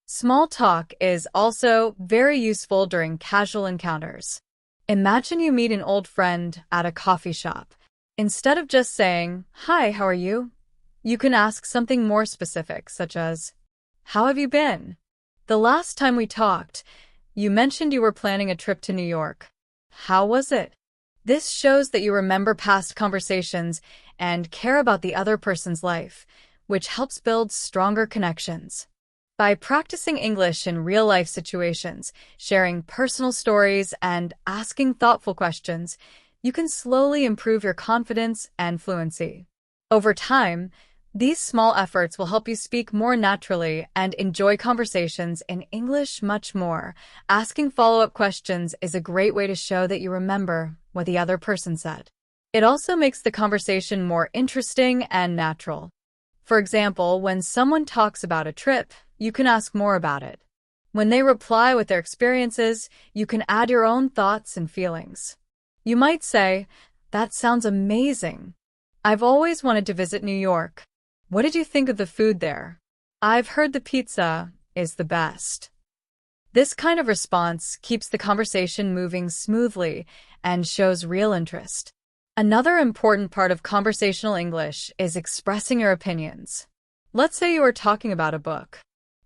Small talk is also very useful during casual encounters. Imagine you meet an old friend at a coffee shop. Instead of just saying, hi, how are you? You can ask something more specific, such as, how have you been? The last time we talked, you mentioned you were planning a trip to New York. How was it? This shows that you remember past conversations and care about the other person's life, which helps build stronger connections. By practicing English in real-life situations, sharing personal stories, and asking thoughtful questions, you can slowly improve your confidence and fluency. Over time, these small efforts will help you speak more naturally and enjoy conversations in English much more. Asking follow-up questions is a great way to show that you remember what the other person said. It also makes the conversation more interesting and natural. For example, when someone talks about a trip, you can ask more about it. When they reply with their experiences, you can add your own thoughts and feelings. You might say, that sounds amazing. I've always wanted to visit New York. What did you think of the food there? I've heard the pizza is the best. This kind of response keeps the conversation moving smoothly and shows real interest. Another important part of conversational English is expressing your opinions. Let's say you are talking about a book.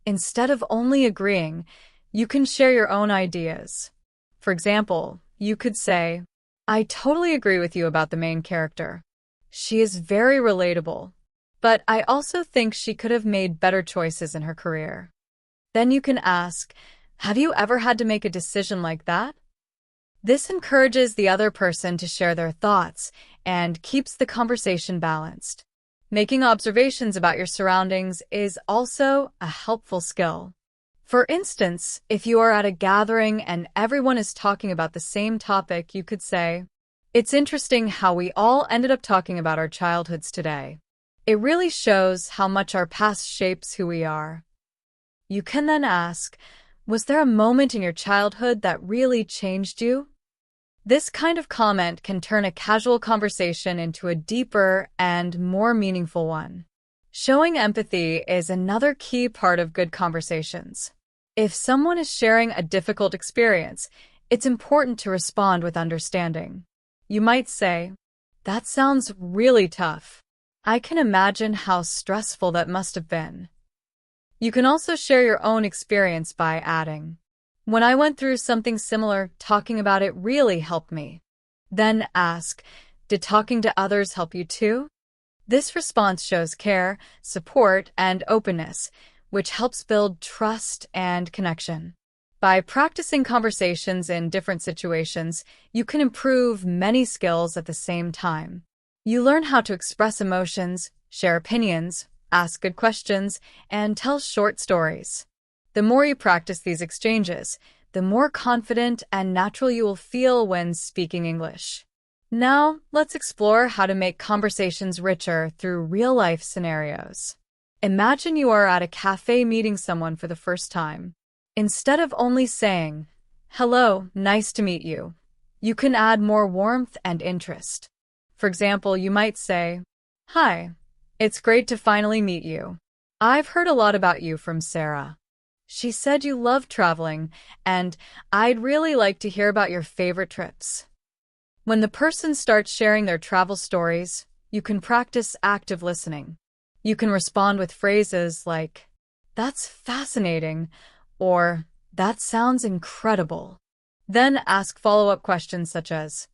Instead of only agreeing, you can share your own ideas. For example, you could say, I totally agree with you about the main character. She is very relatable, but I also think she could have made better choices in her career. Then you can ask, have you ever had to make a decision like that? This encourages the other person to share their thoughts and keeps the conversation balanced. Making observations about your surroundings is also a helpful skill. For instance, if you are at a gathering and everyone is talking about the same topic, you could say, it's interesting how we all ended up talking about our childhoods today. It really shows how much our past shapes who we are. You can then ask, was there a moment in your childhood that really changed you? This kind of comment can turn a casual conversation into a deeper and more meaningful one. Showing empathy is another key part of good conversations. If someone is sharing a difficult experience, it's important to respond with understanding. You might say, that sounds really tough. I can imagine how stressful that must have been. You can also share your own experience by adding, when I went through something similar, talking about it really helped me. Then ask, did talking to others help you too? This response shows care, support, and openness, which helps build trust and connection. By practicing conversations in different situations, you can improve many skills at the same time. You learn how to express emotions, share opinions, ask good questions, and tell short stories. The more you practice these exchanges, the more confident and natural you will feel when speaking English. Now, let's explore how to make conversations richer through real-life scenarios. Imagine you are at a cafe meeting someone for the first time. Instead of only saying, hello, nice to meet you, you can add more warmth and interest. For example, you might say, hi, it's great to finally meet you. I've heard a lot about you from Sarah. She said you love traveling, and I'd really like to hear about your favorite trips. When the person starts sharing their travel stories, you can practice active listening. You can respond with phrases like, "That's fascinating," or "That sounds incredible." Then ask follow-up questions such as,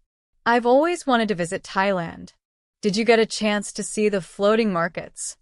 "I've always wanted to visit Thailand. Did you get a chance to see the floating markets?"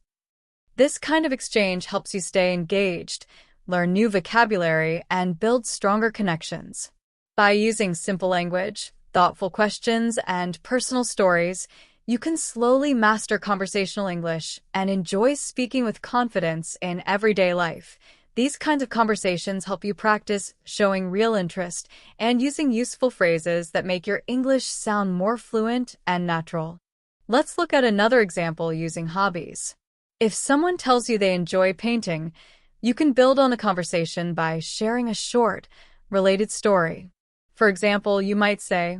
This kind of exchange helps you stay engaged, learn new vocabulary, and build stronger connections. By using simple language, thoughtful questions, and personal stories, you can slowly master conversational English and enjoy speaking with confidence in everyday life. These kinds of conversations help you practice showing real interest and using useful phrases that make your English sound more fluent and natural. Let's look at another example using hobbies. If someone tells you they enjoy painting, you can build on the conversation by sharing a short, related story. For example, you might say,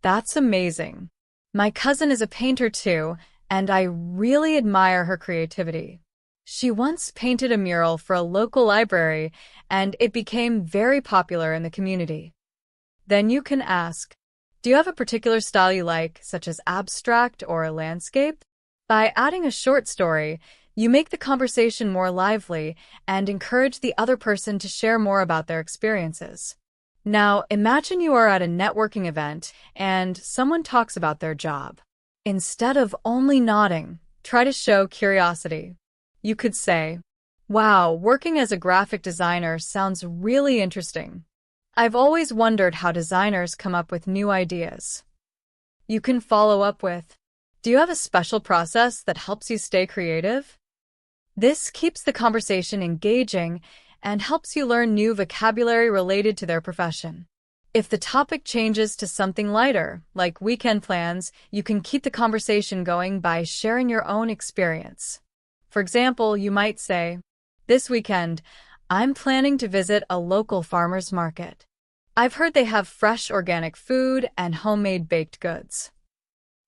"That's amazing. My cousin is a painter too, and I really admire her creativity. She once painted a mural for a local library, and it became very popular in the community." Then you can ask, "Do you have a particular style you like, such as abstract or landscape?" By adding a short story, you make the conversation more lively and encourage the other person to share more about their experiences. Now, imagine you are at a networking event and someone talks about their job. Instead of only nodding, try to show curiosity. You could say, "Wow, working as a graphic designer sounds really interesting. I've always wondered how designers come up with new ideas." You can follow up with, "Do you have a special process that helps you stay creative?" This keeps the conversation engaging and helps you learn new vocabulary related to their profession. If the topic changes to something lighter, like weekend plans, you can keep the conversation going by sharing your own experience. For example, you might say, "This weekend, I'm planning to visit a local farmer's market. I've heard they have fresh organic food and homemade baked goods."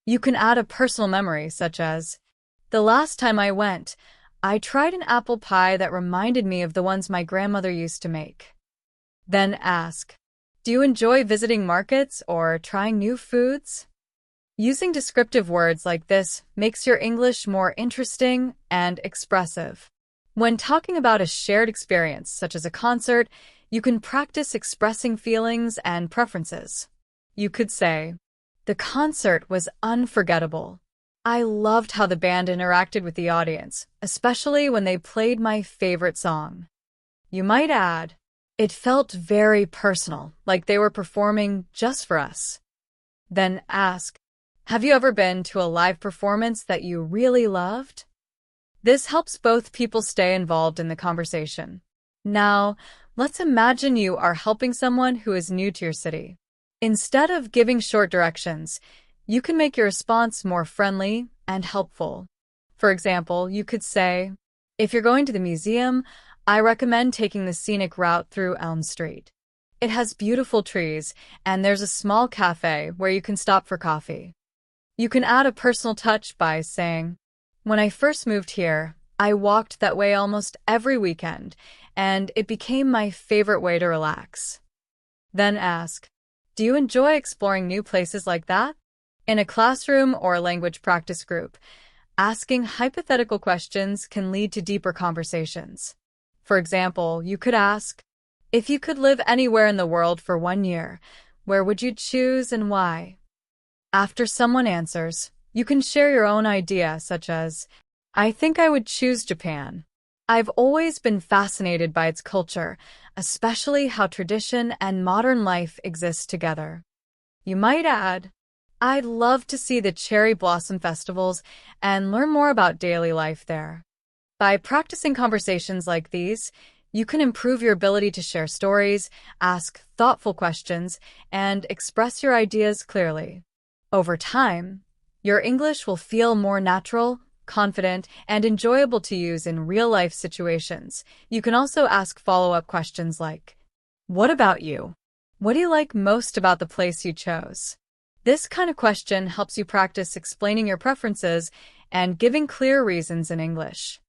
You can add a personal memory such as, "The last time I went, I tried an apple pie that reminded me of the ones my grandmother used to make." Then ask, "Do you enjoy visiting markets or trying new foods?" Using descriptive words like this makes your English more interesting and expressive. When talking about a shared experience, such as a concert, you can practice expressing feelings and preferences. You could say, "The concert was unforgettable. I loved how the band interacted with the audience, especially when they played my favorite song." You might add, "It felt very personal, like they were performing just for us." Then ask, "Have you ever been to a live performance that you really loved?" This helps both people stay involved in the conversation. Now, let's imagine you are helping someone who is new to your city. Instead of giving short directions, you can make your response more friendly and helpful. For example, you could say, "If you're going to the museum, I recommend taking the scenic route through Elm Street. It has beautiful trees, and there's a small cafe where you can stop for coffee." You can add a personal touch by saying, "When I first moved here, I walked that way almost every weekend, and it became my favorite way to relax." Then ask, "Do you enjoy exploring new places like that?" In a classroom or language practice group, asking hypothetical questions can lead to deeper conversations. For example, you could ask, "If you could live anywhere in the world for 1 year, where would you choose and why?" After someone answers, you can share your own idea, such as, "I think I would choose Japan. I've always been fascinated by its culture, especially how tradition and modern life exist together." You might add, "I'd love to see the cherry blossom festivals and learn more about daily life there." By practicing conversations like these, you can improve your ability to share stories, ask thoughtful questions, and express your ideas clearly. Over time, your English will feel more natural, confident, and enjoyable to use in real-life situations. You can also ask follow-up questions like, "What about you? What do you like most about the place you chose?" This kind of question helps you practice explaining your preferences and giving clear reasons in English.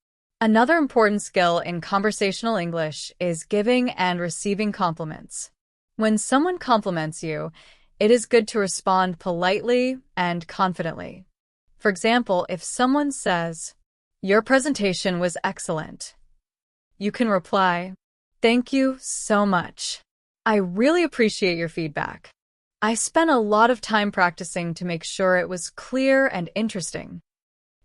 Another important skill in conversational English is giving and receiving compliments. When someone compliments you, it is good to respond politely and confidently. For example, if someone says, Your presentation was excellent. You can reply, "Thank you so much. I really appreciate your feedback. I spent a lot of time practicing to make sure it was clear and interesting."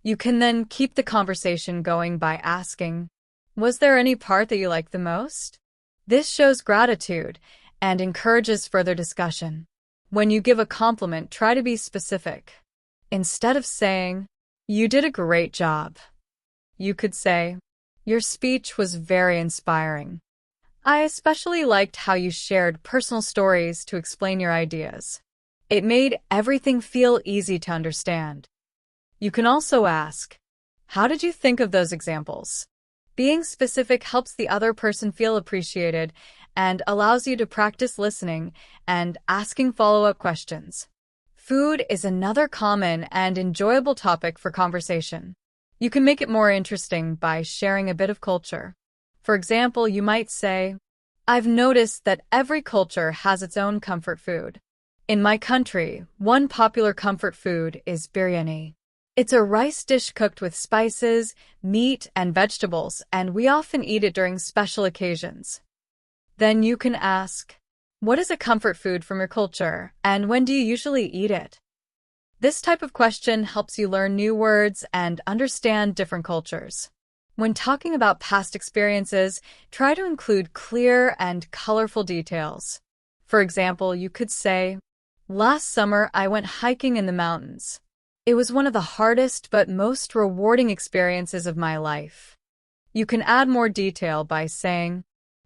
You can then keep the conversation going by asking, "Was there any part that you liked the most?" This shows gratitude and encourages further discussion. When you give a compliment, try to be specific. Instead of saying, "You did a great job," you could say, "Your speech was very inspiring. I especially liked how you shared personal stories to explain your ideas. It made everything feel easy to understand." You can also ask, "How did you think of those examples?" Being specific helps the other person feel appreciated and allows you to practice listening and asking follow-up questions. Food is another common and enjoyable topic for conversation. You can make it more interesting by sharing a bit of culture. For example, you might say, "I've noticed that every culture has its own comfort food. In my country, one popular comfort food is biryani. It's a rice dish cooked with spices, meat, and vegetables, and we often eat it during special occasions." Then you can ask, "What is a comfort food from your culture, and when do you usually eat it?" This type of question helps you learn new words and understand different cultures. When talking about past experiences, try to include clear and colorful details. For example, you could say, "Last summer I went hiking in the mountains. It was one of the hardest but most rewarding experiences of my life." You can add more detail by saying,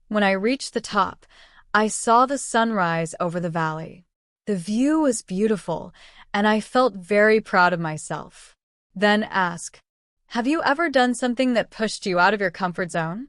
"When I reached the top, I saw the sunrise over the valley. The view was beautiful, and I felt very proud of myself." Then ask, "Have you ever done something that pushed you out of your comfort zone?"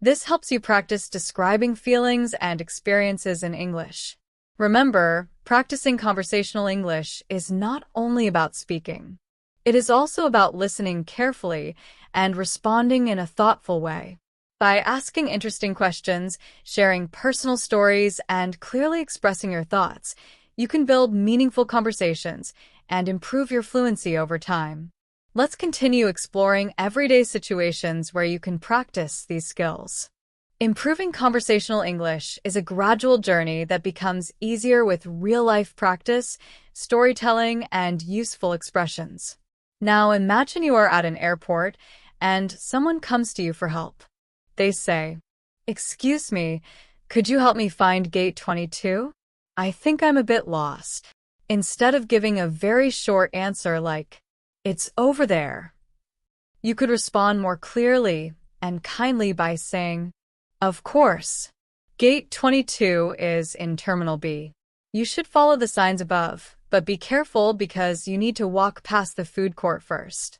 This helps you practice describing feelings and experiences in English. Remember, practicing conversational English is not only about speaking. It is also about listening carefully and responding in a thoughtful way. By asking interesting questions, sharing personal stories, and clearly expressing your thoughts, you can build meaningful conversations and improve your fluency over time. Let's continue exploring everyday situations where you can practice these skills. Improving conversational English is a gradual journey that becomes easier with real-life practice, storytelling, and useful expressions. Now imagine you are at an airport and someone comes to you for help. They say, "Excuse me, could you help me find gate 22? I think I'm a bit lost." Instead of giving a very short answer like, "It's over there," you could respond more clearly and kindly by saying, "Of course. Gate 22 is in Terminal B. You should follow the signs above, but be careful because you need to walk past the food court first."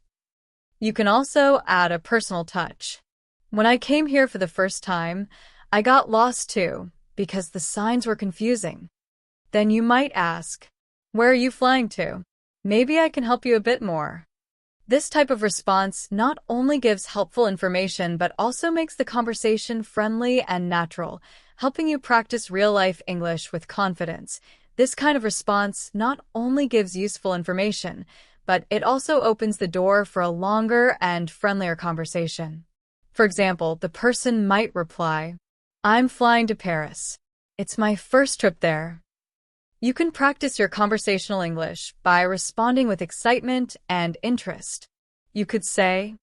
You can also add a personal touch. "When I came here for the first time, I got lost too, because the signs were confusing." Then you might ask, "Where are you flying to? Maybe I can help you a bit more." This type of response not only gives helpful information but also makes the conversation friendly and natural, helping you practice real-life English with confidence. This kind of response not only gives useful information, but it also opens the door for a longer and friendlier conversation. For example, the person might reply, "I'm flying to Paris. It's my first trip there." You can practice your conversational English by responding with excitement and interest. You could say,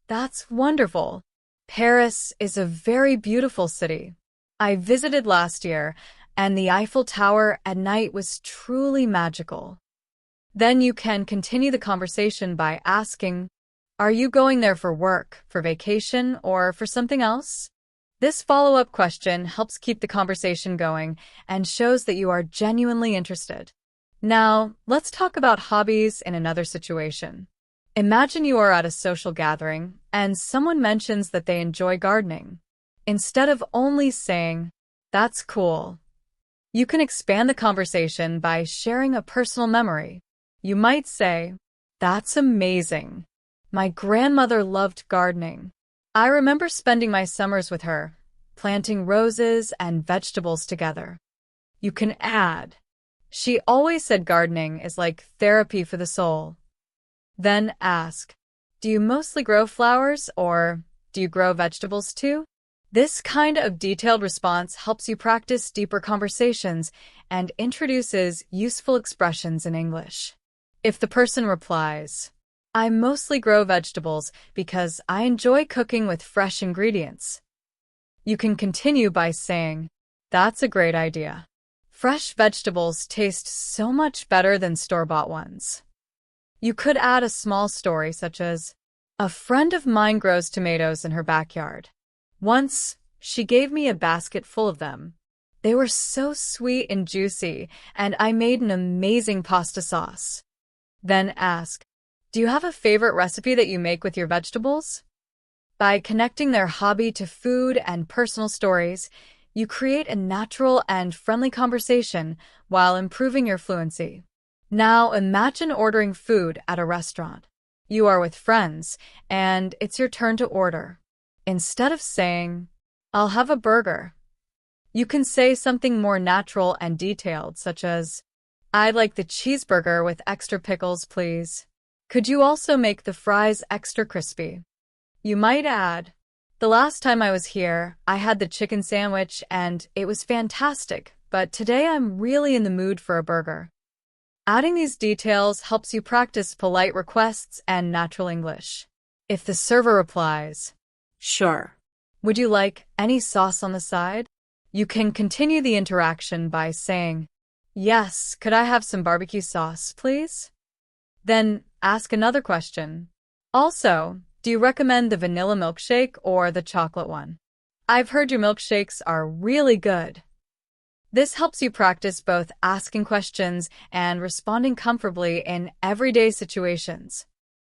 "That's wonderful. Paris is a very beautiful city. I visited last year, and the Eiffel Tower at night was truly magical." Then you can continue the conversation by asking, "Are you going there for work, for vacation, or for something else?" This follow-up question helps keep the conversation going and shows that you are genuinely interested. Now, let's talk about hobbies in another situation. Imagine you are at a social gathering and someone mentions that they enjoy gardening. Instead of only saying, "That's cool," you can expand the conversation by sharing a personal memory. You might say, "That's amazing. My grandmother loved gardening. I remember spending my summers with her, planting roses and vegetables together." You can add, "She always said gardening is like therapy for the soul." Then ask, Do you mostly grow flowers or do you grow vegetables too? This kind of detailed response helps you practice deeper conversations and introduces useful expressions in English. If the person replies, I mostly grow vegetables because I enjoy cooking with fresh ingredients, you can continue by saying, that's a great idea. Fresh vegetables taste so much better than store-bought ones. You could add a small story such as, a friend of mine grows tomatoes in her backyard. Once, she gave me a basket full of them. They were so sweet and juicy, and I made an amazing pasta sauce. Then ask, do you have a favorite recipe that you make with your vegetables? By connecting their hobby to food and personal stories, you create a natural and friendly conversation while improving your fluency. Now imagine ordering food at a restaurant. You are with friends, and it's your turn to order. Instead of saying, I'll have a burger, you can say something more natural and detailed, such as, I'd like the cheeseburger with extra pickles, please. Could you also make the fries extra crispy? You might add, the last time I was here, I had the chicken sandwich and it was fantastic, but today I'm really in the mood for a burger. Adding these details helps you practice polite requests and natural English. If the server replies, sure, would you like any sauce on the side? You can continue the interaction by saying, yes, could I have some barbecue sauce, please? Then ask another question. Also, do you recommend the vanilla milkshake or the chocolate one? I've heard your milkshakes are really good. This helps you practice both asking questions and responding comfortably in everyday situations.